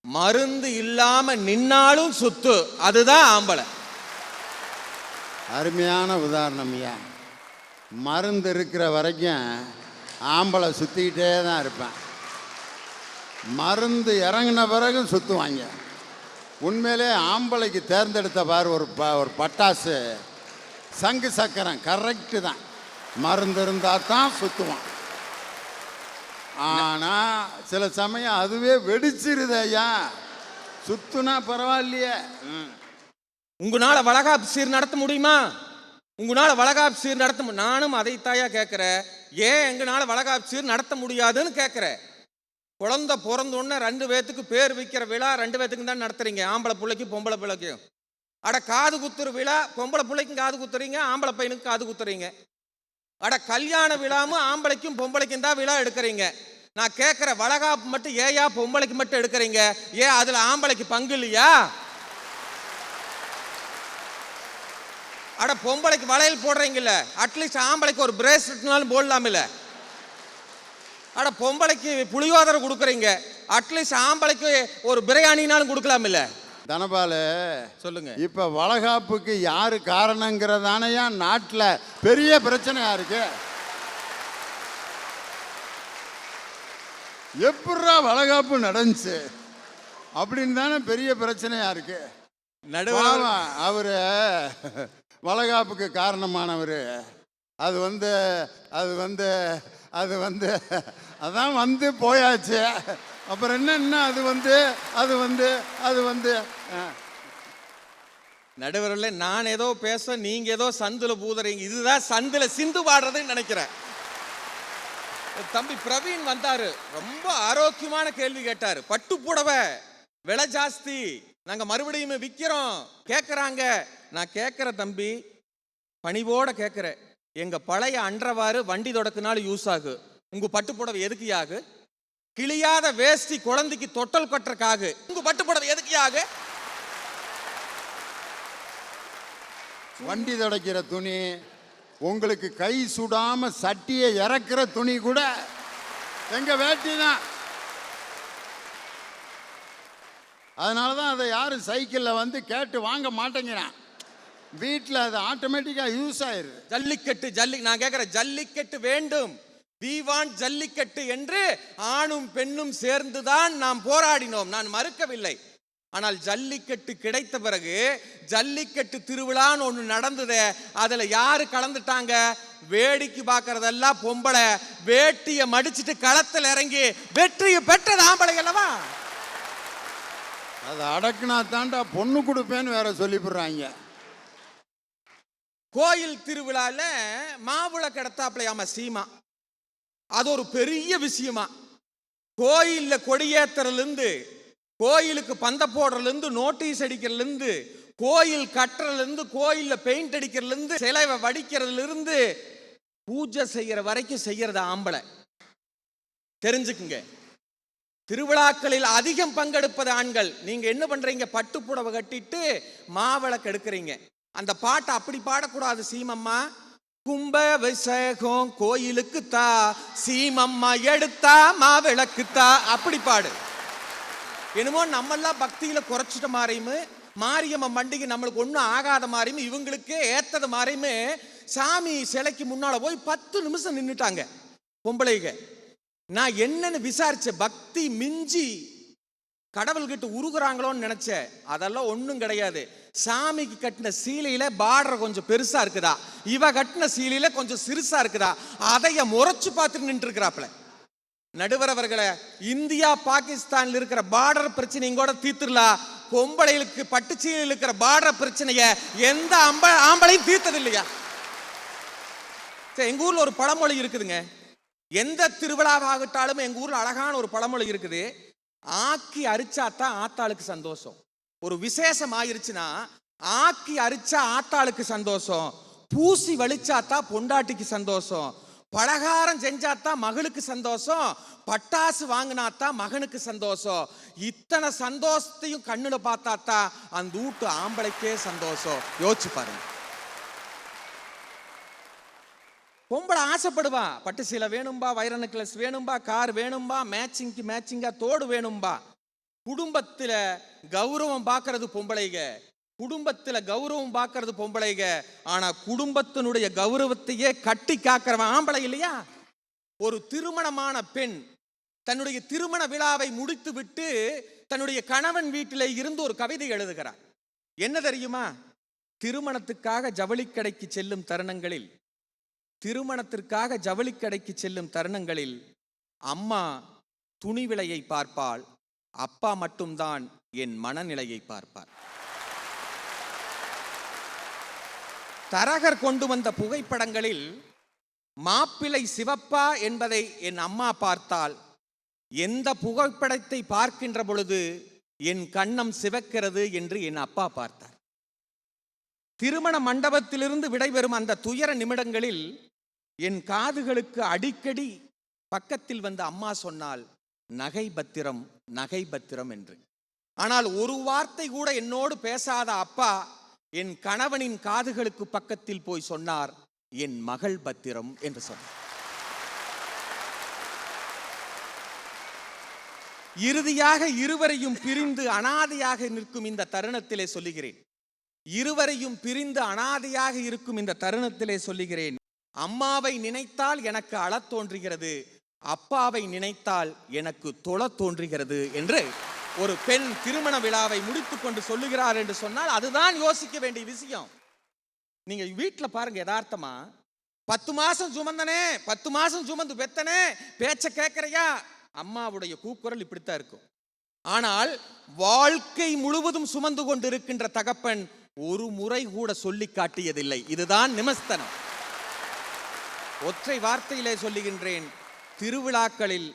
மருந்து இல்லாம நின்னாலும் சுத்து. அதுதான் ஆம்பளை. அருமையான உதாரணம் ஐயா. மருந்து இருக்கிற வரைக்கும் ஆம்பளை சுற்றிக்கிட்டே தான் இருப்பேன், மருந்து இறங்கின பிறகு சுற்றுவாங்க. உண்மையிலே ஆம்பளைக்கு தேர்ந்தெடுத்த பார் ஒரு பட்டாசு சங்கு சக்கரம் கரெக்டு தான். மருந்து இருந்தால் தான் சுற்றுவான். ஆனால் சில சமயம் அதுவே வெடிச்சிருது ஐயா. சுத்துனா பரவாயில்லையே. உங்களால வளகாப்பு சீர் நடத்த முடியுமா? உங்களால வளகாப்பு சீர் நடத்த நானும் அதைத்தாயா கேட்குறேன். ஏன் எங்களால வளகாப்பு சீர் நடத்த முடியாதுன்னு கேட்குறேன். குழந்தை பிறந்தோடனே 2 பேத்துக்கு பேர் வைக்கிற விழா 2 பேத்துக்கு தான் நடத்துறீங்க, ஆம்பளை பிள்ளைக்கும் பொம்பளை பிள்ளைக்கும். அட காது குத்துற விழா பொம்பளை பிள்ளைக்கும் காது குத்துறீங்க, ஆம்பளை பையனுக்கு காது குத்துறீங்க. அட கல்யாண விழாவும் ஆம்பளைக்கும் பொம்பளைக்கும் தான் விழா எடுக்கிறீங்க. நான் கேட்குற வளகாப்பு மட்டும் ஏயா பொம்பளைக்கு மட்டும் எடுக்கிறீங்க? ஏன் அதில் ஆம்பளைக்கு பங்கு இல்லையா? அட பொம்பளைக்கு வளையல் போடுறீங்கல்ல, அட்லீஸ்ட் ஆம்பளைக்கு ஒரு பிரேஸ்லெட்னாலும் போடலாம் இல்லை? அட பொம்பளைக்கு புளியோதரை கொடுக்குறீங்க, அட்லீஸ்ட் ஆம்பளைக்கு ஒரு பிரியாணினாலும் கொடுக்கலாம் இல்லை? தனபால் சொல்லுங்க. இப்போ வளகாப்புக்கு யாரு காரணங்கிறதானையா நாட்டில் பெரிய பிரச்சனையா இருக்கு. எப்படா வளகாப்பு நடந்துச்சு அப்படின்னு தானே பெரிய பிரச்சனையா இருக்கு. நடுவர் அவரு வளகாப்புக்கு காரணமானவர் அதான் வந்து போயாச்சு. அப்புறம் என்ன நடுவரில் நான் ஏதோ பேச, நீங்க ஏதோ சந்துல பூதுறீங்க. இதுதான் சந்துல சிந்து பாடுறதுன்னு நினைக்கிறேன். தம்பி பிரவீன் வந்தாரு, ரொம்ப ஆரோக்கியமான கேள்வி கேட்டாரு. பட்டு புடவை விலை ஜாஸ்தி, நாங்க மறுபடியும் விற்கிறோம் கேட்குறாங்க. நான் கேட்குற தம்பி, பணிவோட கேட்குறேன், எங்க பழைய அன்றவாறு வண்டி தொடக்குனாலும் யூஸ் ஆகு, உங்க பட்டு புடவை எதுக்கு ஆகு? கிளியாத வேஷ்டி குழந்தைக்கு தொட்டல் கட்டுறக்காகு, உங்க பட்டு புடவை எதுக்கு ஆகு? வண்டி துடைக்கிற துணி, உங்களுக்கு கை சுடாம சட்டியை இறக்குற துணி கூட எங்க வேட்டி தான். அதனாலதான் அதை யாரும் சைக்கிளில் வந்து கேட்டு வாங்க மாட்டேங்கிறான். வீட்டில் அது ஆட்டோமேட்டிக்காக யூஸ் ஆயிரு. ஜல்லிக்கட்டு நான் கேட்குறேன், ஜல்லிக்கட்டு வேண்டும், we want ஜல்லிக்கட்டு என்று ஆணும் பெண்ணும் சேர்ந்துதான் நாம் போராடினோம், நான் மறுக்கவில்லை. ஆனால் ஜல்லிக்கட்டு கிடைத்த பிறகு ஜல்லிக்கட்டு திருவிழான்னு ஒன்று நடந்தது. அதில் யாரு கலந்துட்டாங்க? வேடிக்கை பார்க்கறதெல்லாம் பொம்பளை, வேட்டியை மடிச்சுட்டு களத்தில் இறங்கி வெற்றியை பெற்றது ஆம்பளை அல்லவா? அதை அடக்குனா தாண்டா பொண்ணு கொடுப்பேன்னு வேற சொல்லிவிடுறாங்க. கோயில் திருவிழால மாவிளக்கு எடுத்தாப்லையாம சீமா. அது ஒரு பெரிய விஷயமா. கோயில்ல கொடியேத்துறதுலேருந்து, கோயிலுக்கு பந்த போடுறதுலேருந்து, நோட்டீஸ் அடிக்கிறதுலேருந்து, கோயில் கட்டுறதுலேருந்து, கோயில்ல பெயிண்ட் அடிக்கிறதுலேருந்து, சிலை வடிக்கிறதுலேருந்து, பூஜை செய்யற வரைக்கும் செய்யறது ஆம்பளை. தெரிஞ்சுக்குங்க. திருவிழாக்களில் அதிகம் பங்கெடுப்பது ஆண்கள். நீங்க என்ன பண்றீங்க? பட்டு புடவை கட்டிட்டு மாவிளக்கு எடுக்கிறீங்க. அந்த பாட்டை அப்படி பாடக்கூடாது. சீமம்மா கும்பாபிஷேகம் கோயிலுக்கு தா, சீமம்மா எடுத்தா மாவிளக்கு தா, அப்படி பாடு. என்னமோ நம்மெல்லாம் பக்தியில குறைச்சிட்ட மாதிரியும், மாரியம்ம பண்டிகை நம்மளுக்கு ஒன்றும் ஆகாத மாதிரியும், இவங்களுக்கே ஏத்தது மாதிரியும் சாமி சிலைக்கு முன்னால போய் 10 நிமிஷம் நின்றுட்டாங்க பொம்பளைங்க. நான் என்னன்னு விசாரிச்சேன். பக்தி மிஞ்சி கடவுள்கிட்ட உருகுறாங்களோன்னு நினைச்சேன். அதெல்லாம் ஒன்றும் கிடையாது. சாமிக்கு கட்டின சீலையில பார்டர் கொஞ்சம் பெருசா இருக்குதா, இவ கட்டின சீலையில கொஞ்சம் சிறுசா இருக்குதா, அதைய முறைச்சு பார்த்துட்டு நின்று இருக்கிறாப்ல. நடுவர் அவர்களை, இந்தியா பாகிஸ்தான்ல இருக்கிற பார்டர் பிரச்சனை இங்கோட தீர்த்துடலாம். பொம்பளைகளுக்கு பட்டுச்சீலையில் இருக்கிற பார்டர் பிரச்சனைய எந்த ஆம்பளையும் தீர்த்தது இல்லையா? எங்க ஊர்ல ஒரு பழமொழி இருக்குதுங்க. எந்த திருவிழாவாகட்டாலும் எங்க ஊர்ல அழகான ஒரு பழமொழி இருக்குது. ஆக்கி அரிச்சாத்தான் ஆத்தாளுக்கு சந்தோஷம். ஒரு விசேஷம் ஆயிருச்சுன்னா ஆக்கி அரிச்சா ஆத்தாளுக்கு சந்தோஷம், பூசி வலிச்சாத்தான் பொண்டாட்டிக்கு சந்தோஷம், பலகாரம் செஞ்சாத்தான் மகளுக்கு சந்தோஷம், பட்டாசு வாங்கினாத்தான் மகனுக்கு சந்தோஷம். இத்தனை சந்தோஷத்தையும் கண்ணுல பார்த்தாத்தான் அந்த வீட்டு ஆம்பளைக்கே சந்தோஷம். யோசிச்சு பாருங்க. பொம்பளை ஆசைப்படுவா, பட்டு சீலை வேணும்பா, வைர நெக்லஸ் வேணும்பா, கார் வேணும்பா, மேட்சிங்கா தோடு வேணும்பா. குடும்பத்துல கௌரவம் பார்க்கறது பொம்பளைங்க, குடும்பத்துல கௌரவம் பார்க்கறது பொம்பளைங்க. ஆனா குடும்பத்தினுடைய கௌரவத்தையே கட்டி காக்கிறவன் ஆம்பளை இல்லையா? ஒரு திருமணமான பெண் தன்னுடைய திருமண விழாவை முடித்து விட்டு தன்னுடைய கணவன் வீட்டிலே இருந்து ஒரு கவிதை எழுதுகிறார். என்ன தெரியுமா? திருமணத்துக்காக ஜவுளிக்கடைக்கு செல்லும் தருணங்களில், திருமணத்திற்காக ஜவுளிக்கடைக்கு செல்லும் தருணங்களில் அம்மா துணி விலையை பார்ப்பாள், அப்பா மட்டும்தான் என் மனநிலையை பார்ப்பார். தரகர் கொண்டு வந்த புகைப்படங்களில் மாப்பிள்ளை சிவப்பா என்பதை என் அம்மா பார்த்தால், எந்த புகைப்படத்தை பார்க்கின்ற பொழுது என் கண்ணம் சிவக்கிறது என்று என் அப்பா பார்த்தார். திருமண மண்டபத்திலிருந்து விடைபெறும் அந்த துயர நிமிடங்களில் என் காதுகளுக்கு அடிக்கடி பக்கத்தில் வந்த அம்மா சொன்னால், நகை பத்திரம் நகை பத்திரம் என்று. ஆனால் ஒரு வார்த்தை கூட என்னோடு பேசாத அப்பா என் கணவனின் காதுகளுக்கு பக்கத்தில் போய் சொன்னார், என் மகள் பத்திரம் என்று சொன்னார். இறுதியாக இருவரையும் பிரிந்து அனாதையாக நிற்கும் இந்த தருணத்திலே சொல்லுகிறேன், இருவரையும் பிரிந்து அனாதையாக இருக்கும் இந்த தருணத்திலே சொல்லுகிறேன், அம்மாவை நினைத்தால் எனக்கு அழத் தோன்றுகிறது, அப்பாவை நினைத்தால் எனக்கு தொழத் தோன்றுகிறது என்று ஒரு பெண் திருமண விழாவை முடித்துக் கொண்டு சொல்லுகிறார் என்று சொன்னால் அதுதான் யோசிக்க வேண்டிய விஷயம். நீங்க வீட்டுல பாருங்க, யதார்த்தமா 10 மாசம் சுமந்தனே, 10 மாசம் சுமந்து பெத்தனே, பேச்ச கேட்கறையா, அம்மாவுடைய கூக்குரல் இப்படித்தான் இருக்கும். ஆனால் வாழ்க்கை முழுவதும் சுமந்து கொண்டு இருக்கின்ற தகப்பன் ஒரு முறை கூட சொல்லி காட்டியதில்லை. இதுதான் நிமஸ்தனம். ஒற்றை வார்த்தையிலே சொல்லுகின்றேன், திருவிழாக்களில்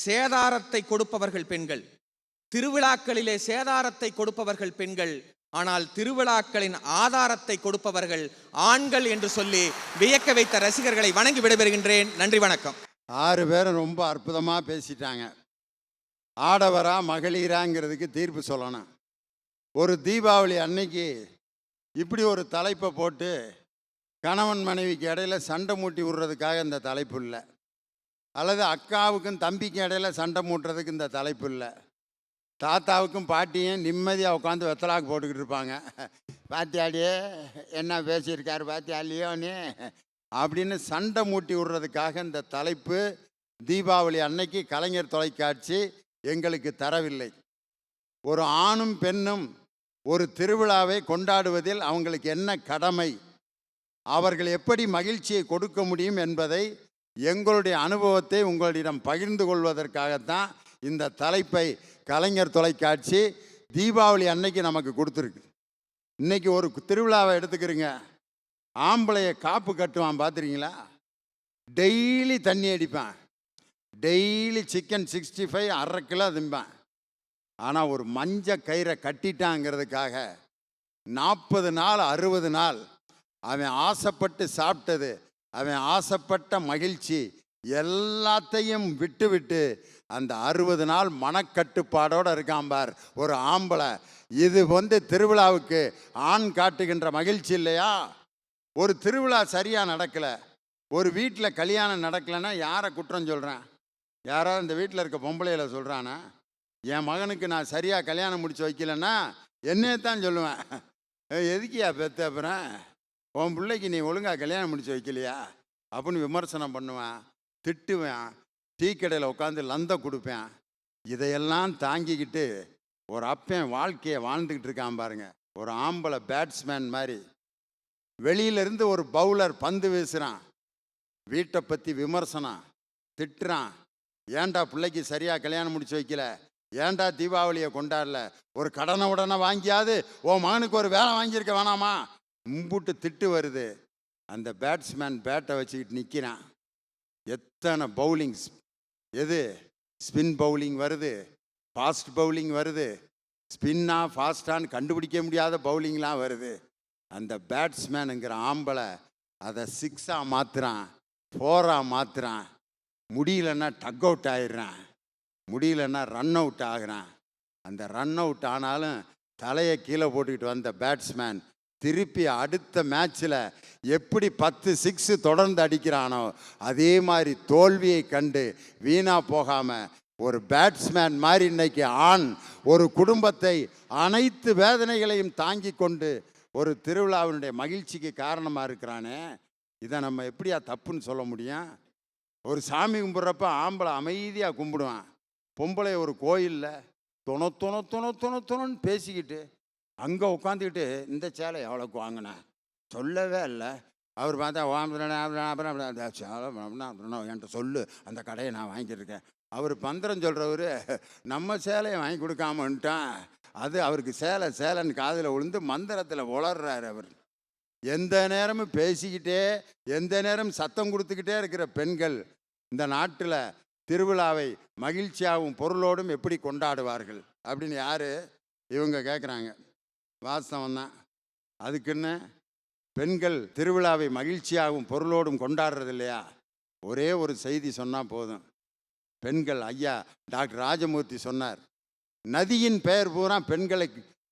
சேதாரத்தை கொடுப்பவர்கள் பெண்கள், திருவிழாக்களிலே சேதாரத்தை கொடுப்பவர்கள் பெண்கள், ஆனால் திருவிழாக்களின் ஆதாரத்தை கொடுப்பவர்கள் ஆண்கள் என்று சொல்லி வியக்க வைத்த ரசிகர்களை வணங்கி விடைபெறுகின்றேன். நன்றி, வணக்கம். 6 பேரும் ரொம்ப அற்புதமாக பேசிட்டாங்க. ஆடவரா மகளிராங்கிறதுக்கு தீர்ப்பு சொல்லணும். ஒரு தீபாவளி அன்னைக்கு இப்படி ஒரு தலைப்பை போட்டு கணவன் மனைவிக்கு இடையில சண்டை மூட்டி விடுறதுக்காக இந்த தலைப்பு இல்லை, அல்லது அக்காவுக்கும் தம்பிக்கும் இடையில சண்டை மூட்டுறதுக்கு இந்த தலைப்பு இல்லை. தாத்தாவுக்கும் பாட்டியும் நிம்மதியாக உட்காந்து வெத்தலாக்கு போட்டுக்கிட்டு இருப்பாங்க. பாத்தியாடியே என்ன பேசியிருக்காரு பாத்தியாலியோன்னு அப்படின்னு சண்டை மூட்டி விடுறதுக்காக இந்த தலைப்பு தீபாவளி அன்னைக்கு கலைஞர் தொலைக்காட்சி எங்களுக்கு தரவில்லை. ஒரு ஆணும் பெண்ணும் ஒரு திருவிழாவை கொண்டாடுவதில் அவங்களுக்கு என்ன கடமை, அவர்கள் எப்படி மகிழ்ச்சியை கொடுக்க முடியும் என்பதை எங்களுடைய அனுபவத்தை உங்களிடம் பகிர்ந்து கொள்வதற்காகத்தான் இந்த தலைப்பை கலைஞர் தொலைக்காட்சி தீபாவளி அன்னைக்கு நமக்கு கொடுத்துருக்கு. இன்றைக்கி ஒரு திருவிழாவை எடுத்துக்கிறீங்க, ஆம்பளைய காப்பு கட்டுவான் பார்த்துருக்கீங்களா? டெய்லி தண்ணி அடிப்பான், டெய்லி சிக்கன் 65 1/2 கிலோ திம்பான். ஆனால் ஒரு மஞ்ச கயிறை கட்டிட்டாங்கிறதுக்காக 40 நாள் 60 நாள் அவன் ஆசைப்பட்டு சாப்பிட்டது, அவன் ஆசைப்பட்ட மகிழ்ச்சி எல்லாத்தையும் விட்டு விட்டு அந்த 60 நாள் மனக்கட்டுப்பாடோடு இருக்கான் பார் ஒரு ஆம்பளை. இது திருவிழாவுக்கு ஆண் காட்டுகின்ற மகிழ்ச்சி இல்லையா? ஒரு திருவிழா சரியாக நடக்கலை, ஒரு வீட்டில் கல்யாணம் நடக்கலைன்னா யாரை குற்றம் சொல்கிறேன்? யாராவது இந்த வீட்டில் இருக்க பொம்பளையில சொல்கிறானா? என் மகனுக்கு நான் சரியாக கல்யாணம் முடிச்சு வைக்கலன்னா என்னையத்தான் சொல்லுவேன். எதுக்கியா பெத்த அப்புறம் உன் பிள்ளைக்கு நீ ஒழுங்காக கல்யாணம் முடிச்சு வைக்கலையா அப்படின்னு விமர்சனம் பண்ணுவேன், திட்டுவேன், டீ கடையில் உட்காந்து லந்தம் கொடுப்பேன். இதையெல்லாம் தாங்கிக்கிட்டு ஒரு அப்பன் வாழ்க்கையை வாழ்ந்துக்கிட்டு இருக்கான் பாருங்க. ஒரு ஆம்பளை பேட்ஸ்மேன் மாதிரி வெளியிலேருந்து ஒரு பவுலர் பந்து வீசுகிறான், வீட்டை பற்றி விமர்சனம், திட்டுறான். ஏன்டா பிள்ளைக்கு சரியாக கல்யாணம் முடிச்சு வைக்கல, ஏன்டா தீபாவளியை கொண்டாடல, ஒரு கடனை உடனே வாங்கியாவது உன் மகனுக்கு ஒரு வேலை வாங்கியிருக்க வேணாமா, மும்புட்டு திட்டு வருது. அந்த பேட்ஸ்மேன் பேட்டை வச்சுக்கிட்டு நிற்கிறான். எத்தனை பவுலிங்ஸ், எது ஸ்பின் பவுலிங் வருது, ஃபாஸ்ட் பவுலிங் வருது, ஸ்பின்னா ஃபாஸ்டான்னு கண்டுபிடிக்க முடியாத பவுலிங்லாம் வருது. அந்த பேட்ஸ்மேனுங்கிற ஆம்பளை அதை 6ஆக மாற்றுறான், 4ஆக மாற்றுறான். முடியலன்னா டக் அவுட் ஆயிடுறான், முடியலன்னா ரன் அவுட் ஆகுறான். அந்த ரன் அவுட் ஆனாலும் தலையை கீழே போட்டுக்கிட்டு வந்த பேட்ஸ்மேன் திருப்பி அடுத்த மேட்ச்சில் எப்படி 10 6 தொடர்ந்து அடிக்கிறானோ அதே மாதிரி தோல்வியை கண்டு வீணாக போகாமல் ஒரு பேட்ஸ்மேன் மாதிரி இன்னைக்கு ஆண் ஒரு குடும்பத்தை அனைத்து வேதனைகளையும் தாங்கி கொண்டு ஒரு திருவிழாவினுடைய மகிழ்ச்சிக்கு காரணமாக இருக்கிறானே, இதை நம்ம எப்படியா தப்புன்னு சொல்ல முடியும்? ஒரு சாமி கும்பிட்றப்ப ஆம்பளை அமைதியாக கும்பிடுவான், பொம்பளை ஒரு கோயிலில் தொணன்னு பேசிக்கிட்டு அங்கே உட்காந்துக்கிட்டு இந்த சேலை எவ்வளோக்கு வாங்கினேன் சொல்லவே இல்லை. அவர் பார்த்தா என்கிட்ட சொல்லு, அந்த கடையை நான் வாங்கியிருக்கேன். அவர் பந்தரம் சொல்கிறவர் நம்ம சேலையை வாங்கி கொடுக்காமன்ட்டான். அது அவருக்கு சேலைன்னு காதில் விழுந்து மந்திரத்தில் உளர்றாரு அவர். எந்த நேரமும் பேசிக்கிட்டே எந்த நேரம் சத்தம் கொடுத்துக்கிட்டே இருக்கிற பெண்கள் இந்த நாட்டில் திருவிழாவை மகிழ்ச்சியாகவும் பொருளோடும் எப்படி கொண்டாடுவார்கள் அப்படின்னு யார் இவங்க கேட்குறாங்க. வாஸ்தவம் தான். அதுக்குன்னு பெண்கள் திருவிழாவை மகிழ்ச்சியாகவும் பொருளோடும் கொண்டாடுறது இல்லையா? ஒரே ஒரு செய்தி சொன்னால் போதும். பெண்கள் ஐயா டாக்டர் ராஜமூர்த்தி சொன்னார், நதியின் பெயர் பூரா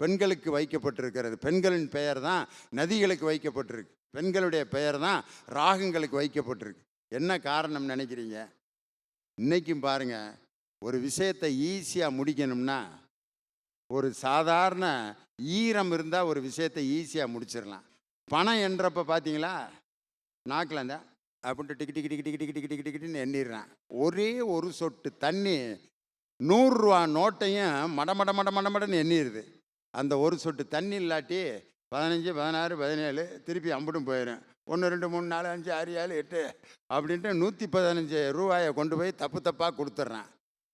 பெண்களுக்கு வைக்கப்பட்டிருக்கிறது. பெண்களின் பெயர் தான் நதிகளுக்கு வைக்கப்பட்டிருக்கு, பெண்களுடைய பெயர் தான் ராகங்களுக்கு வைக்கப்பட்டிருக்கு. என்ன காரணம் நினைக்கிறீங்க? இன்றைக்கும் பாருங்க, ஒரு விஷயத்தை ஈஸியாக முடிக்கணும்னா ஒரு சாதாரண ஈரம் இருந்தால் ஒரு விஷயத்தை ஈஸியாக முடிச்சிடலாம். பணம் என்றப்போ பார்த்தீங்களா, நாக்கில் இருந்தால் அப்படின்ட்டு டிக்கி டிக்கி டிக்கி டிக்கி டிக்கி டிக்கி டிக்கி டிக்கின்னு எண்ணிடுறான். ஒரே ஒரு சொட்டு தண்ணி 100 ரூபா நோட்டையும் மடன்னு எண்ணிடுது. அந்த ஒரு சொட்டு தண்ணி இல்லாட்டி 15 16 17 திருப்பி அம்புட்டும் போயிடும். 1 2 3 4 5 6 7 8 அப்படின்ட்டு 115 ரூபாயை கொண்டு போய் தப்பாக கொடுத்துட்றான்.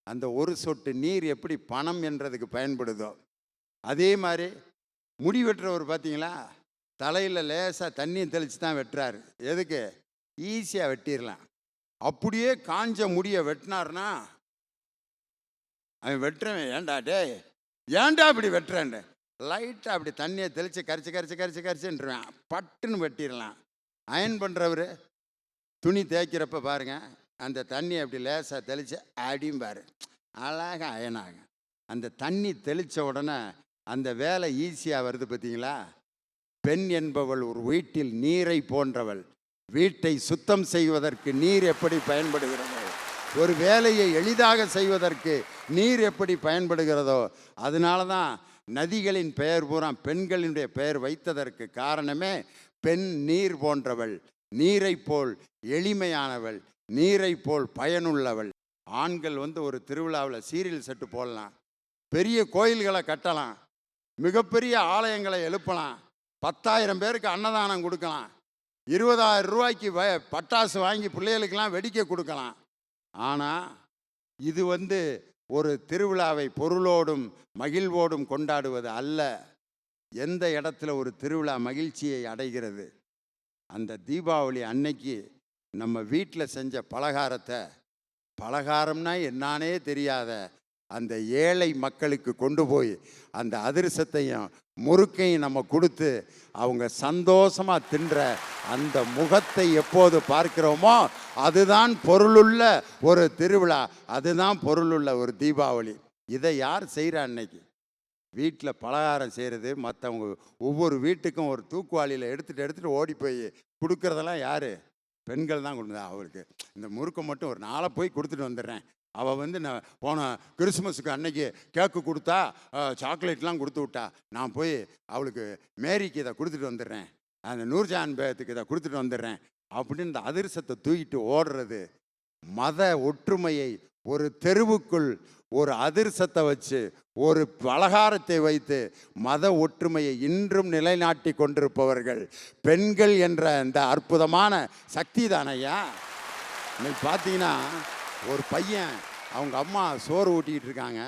அந்த ஒரு சொட்டு நீர் எப்படி பணம் என்றதுக்கு பயன்படுதோ அதே மாதிரி முடி வெட்டுறவர் பார்த்தீங்களா, தலையில் லேசாக தண்ணியை தெளித்து தான் வெட்டுறாரு. எதுக்கு? ஈஸியாக வெட்டிடலாம். அப்படியே காஞ்ச முடியை வெட்டினார்னா அவன் வெட்டுறவன் ஏன்டா அப்படி வெட்டுறேன், லைட்டாக அப்படி தண்ணியை தெளித்து கரிச்சுன்றான், பட்டுன்னு வெட்டிடலாம். அயன் பண்ணுறவர் துணி தேய்க்கிறப்ப பாருங்க, அந்த தண்ணி அப்படி லேசாக தெளித்து அடிம்பார், அழகாக அயனாகும். அந்த தண்ணி தெளித்த உடனே அந்த வேலை ஈஸியாக வருது. பார்த்தீங்களா? பெண் என்பவள் ஒரு வீட்டில் நீரை போன்றவள். வீட்டை சுத்தம் செய்வதற்கு நீர் எப்படி பயன்படுகிறதோ, ஒரு வேலையை எளிதாக செய்வதற்கு நீர் எப்படி பயன்படுகிறதோ, அதனால தான் நதிகளின் பெயர் பூரா பெண்களினுடைய பெயர் வைத்ததற்கு காரணமே பெண் நீர் போன்றவள், நீரை போல் எளிமையானவள், நீரை போல் பயனுள்ளவள். ஆண்கள் ஒரு திருவிழாவில் சீரியல் செட்டு போடலாம், பெரிய கோயில்களை கட்டலாம், மிகப்பெரிய ஆலயங்களை எழுப்பலாம், 10,000 பேருக்கு அன்னதானம் கொடுக்கலாம், 20,000 ரூபாய்க்கு பட்டாசு வாங்கி பிள்ளைகளுக்கெல்லாம் வெடிக்க கொடுக்கலாம். ஆனால் இது ஒரு திருவிழாவை பொருளோடும் மகிழ்வோடும் கொண்டாடுவது அல்ல. எந்த இடத்துல ஒரு திருவிழா மகிழ்ச்சியை அடைகிறது? அந்த தீபாவளி அன்னைக்கு நம்ம வீட்டில் செஞ்ச பலகாரம்னா என்னானே தெரியாத அந்த ஏழை மக்களுக்கு கொண்டு போய் அந்த அதிரசத்தையும் முறுக்கையும் நம்ம கொடுத்து அவங்க சந்தோஷமாக தின்ற அந்த முகத்தை எப்போது பார்க்கிறோமோ அதுதான் பொருளுள்ள ஒரு திருவிழா, அதுதான் பொருளுள்ள ஒரு தீபாவளி. இதை யார் செய்கிறா? அன்னைக்கு வீட்டில் பலகாரம் செய்கிறது, மற்றவங்க ஒவ்வொரு வீட்டுக்கும் ஒரு தூக்குவாளியில் எடுத்துகிட்டு ஓடி போய் கொடுக்குறதெல்லாம் யார்? பெண்கள் தான் கொடுத்தா. அவளுக்கு இந்த முறுக்கை மட்டும் ஒரு நாளை போய் கொடுத்துட்டு வந்துடுறேன். அவள் நான் போன கிறிஸ்மஸுக்கு அன்னைக்கு கேக்கு கொடுத்தா, சாக்லேட்லாம் கொடுத்து விட்டா, நான் போய் அவளுக்கு மேரிக்கு இதை கொடுத்துட்டு வந்துடுறேன், அந்த நூர்ஜான் பேத்துக்கு இதை கொடுத்துட்டு வந்துடுறேன் அப்படின்னு இந்த அதிரசத்தை தூக்கிட்டு ஓடுறது. மத ஒற்றுமையை ஒரு தெருவுக்குள் ஒரு அதிரசத்தை வச்சு ஒரு பலகாரத்தை வைத்து மத ஒற்றுமையை இன்றும் நிலைநாட்டி கொண்டிருப்பவர்கள் பெண்கள் என்ற இந்த அற்புதமான சக்தி தானையா. இன்னைக்கு பார்த்தீங்கன்னா ஒரு பையன் அவங்க அம்மா சோறு ஊட்டிக்கிட்டு இருக்காங்க.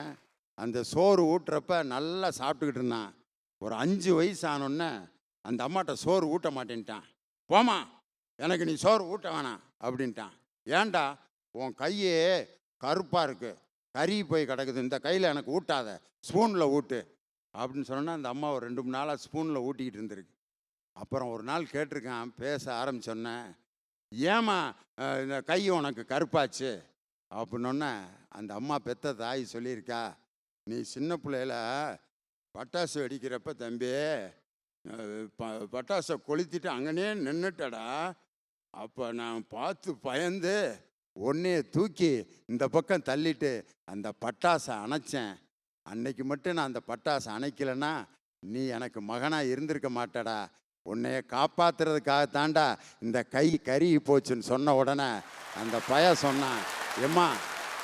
அந்த சோறு ஊட்டுறப்ப நல்லா சாப்பிட்டுக்கிட்டு இருந்தான். ஒரு 5 வயசு ஆனோடனே அந்த அம்மாட்ட சோறு ஊட்ட மாட்டேன்ட்டான். போமா, எனக்கு நீ சோறு ஊட்ட வேணாம் அப்படின்ட்டான். ஏன்டா, உன் கையே கருப்பாக இருக்கு, கறி போய் கிடக்குது, இந்த கையில் எனக்கு ஊட்டாத, ஸ்பூனில் ஊட்டு அப்படின்னு சொன்னால் அந்த அம்மா ஒரு 2-3 நாளாக ஸ்பூனில் ஊட்டிக்கிட்டு இருந்திருக்கு. அப்புறம் ஒரு நாள் கேட்டிருக்கான், பேச ஆரம்பிச்சோன்னே, ஏமா இந்த கை உனக்கு கருப்பாச்சு அப்படின்னோடனே அந்த அம்மா பெத்த தாய் சொல்லியிருக்கா, நீ சின்ன பிள்ளையில பட்டாசு வெடிக்கிறப்ப தம்பி பட்டாசை கொளுத்திட்டு அங்கனே நின்றுட்டடா, அப்போ நான் பார்த்து பயந்து ஒன்றையை தூக்கி இந்த பக்கம் தள்ளிட்டு அந்த பட்டாசை அணைச்சேன். அன்னைக்கு மட்டும் நான் அந்த பட்டாசை அணைக்கலைன்னா நீ எனக்கு மகனாக இருந்திருக்க மாட்டடா, உன்னைய காப்பாற்றுறதுக்காகத்தாண்டா இந்த கை கருகி போச்சுன்னு சொன்ன உடனே அந்த பையன் சொன்னான், எம்மா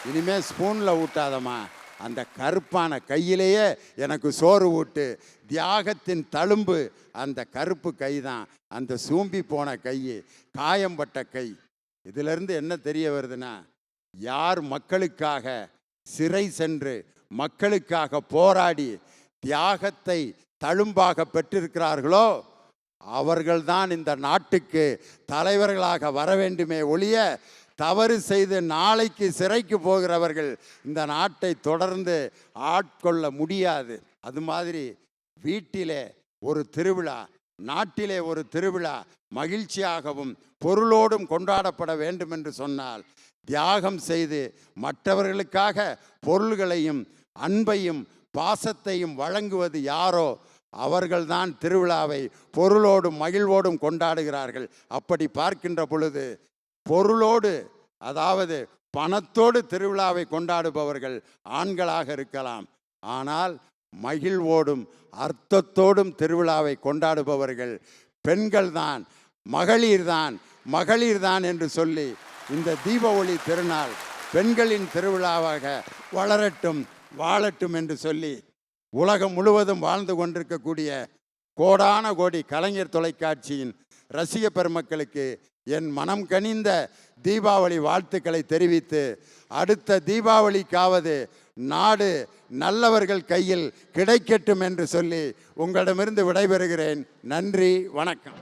இனிமேல் ஸ்பூனில் ஊட்டாதம்மா, அந்த கருப்பான கையிலேயே எனக்கு சோறு ஊட்டு. தியாகத்தின் தழும்பு அந்த கருப்பு கை தான், அந்த சூம்பி போன கை, காயம்பட்ட கை. இதிலிருந்து என்ன தெரிய வருதுன்னா, யார் மக்களுக்காக சிறை சென்று மக்களுக்காக போராடி தியாகத்தை தழும்பாக பெற்றிருக்கிறார்களோ அவர்கள்தான் இந்த நாட்டுக்கு தலைவர்களாக வர வேண்டுமே ஒழிய, தவறு செய்து நாளைக்கு சிறைக்கு போகிறவர்கள் இந்த நாட்டை தொடர்ந்து ஆட்கொள்ள முடியாது. அது மாதிரி வீட்டிலே ஒரு திருவிழா, நாட்டிலே ஒரு திருவிழா மகிழ்ச்சியாகவும் பொருளோடும் கொண்டாடப்பட வேண்டும் என்று சொன்னால், தியாகம் செய்து மற்றவர்களுக்காக பொருள்களையும் அன்பையும் பாசத்தையும் வழங்குவது யாரோ அவர்கள்தான் திருவிழாவை பொருளோடும் மகிழ்வோடும் கொண்டாடுகிறார்கள். அப்படி பார்க்கின்ற பொழுது பொருளோடு, அதாவது பணத்தோடு திருவிழாவை கொண்டாடுபவர்கள் ஆண்களாக இருக்கலாம். ஆனால் மகிழ்வோடும் அர்த்தத்தோடும் திருவிழாவை கொண்டாடுபவர்கள் பெண்கள்தான், மகளிர்தான் என்று சொல்லி இந்த தீப ஒளி திருநாள் பெண்களின் திருவிழாவாக வளரட்டும், வாழட்டும் என்று சொல்லி உலகம் முழுவதும் வாழ்ந்து கொண்டிருக்கக்கூடிய கோடான கோடி கலைஞர் தொலைக்காட்சியின் ரசிக பெருமக்களுக்கு என் மனம் கனிந்த தீபாவளி வாழ்த்துக்களை தெரிவித்து, அடுத்த தீபாவளிக்காவது நாடு நல்லவர்கள் கையில் கிடைக்கட்டும் என்று சொல்லி உங்களிடமிருந்து விடைபெறுகிறேன். நன்றி, வணக்கம்.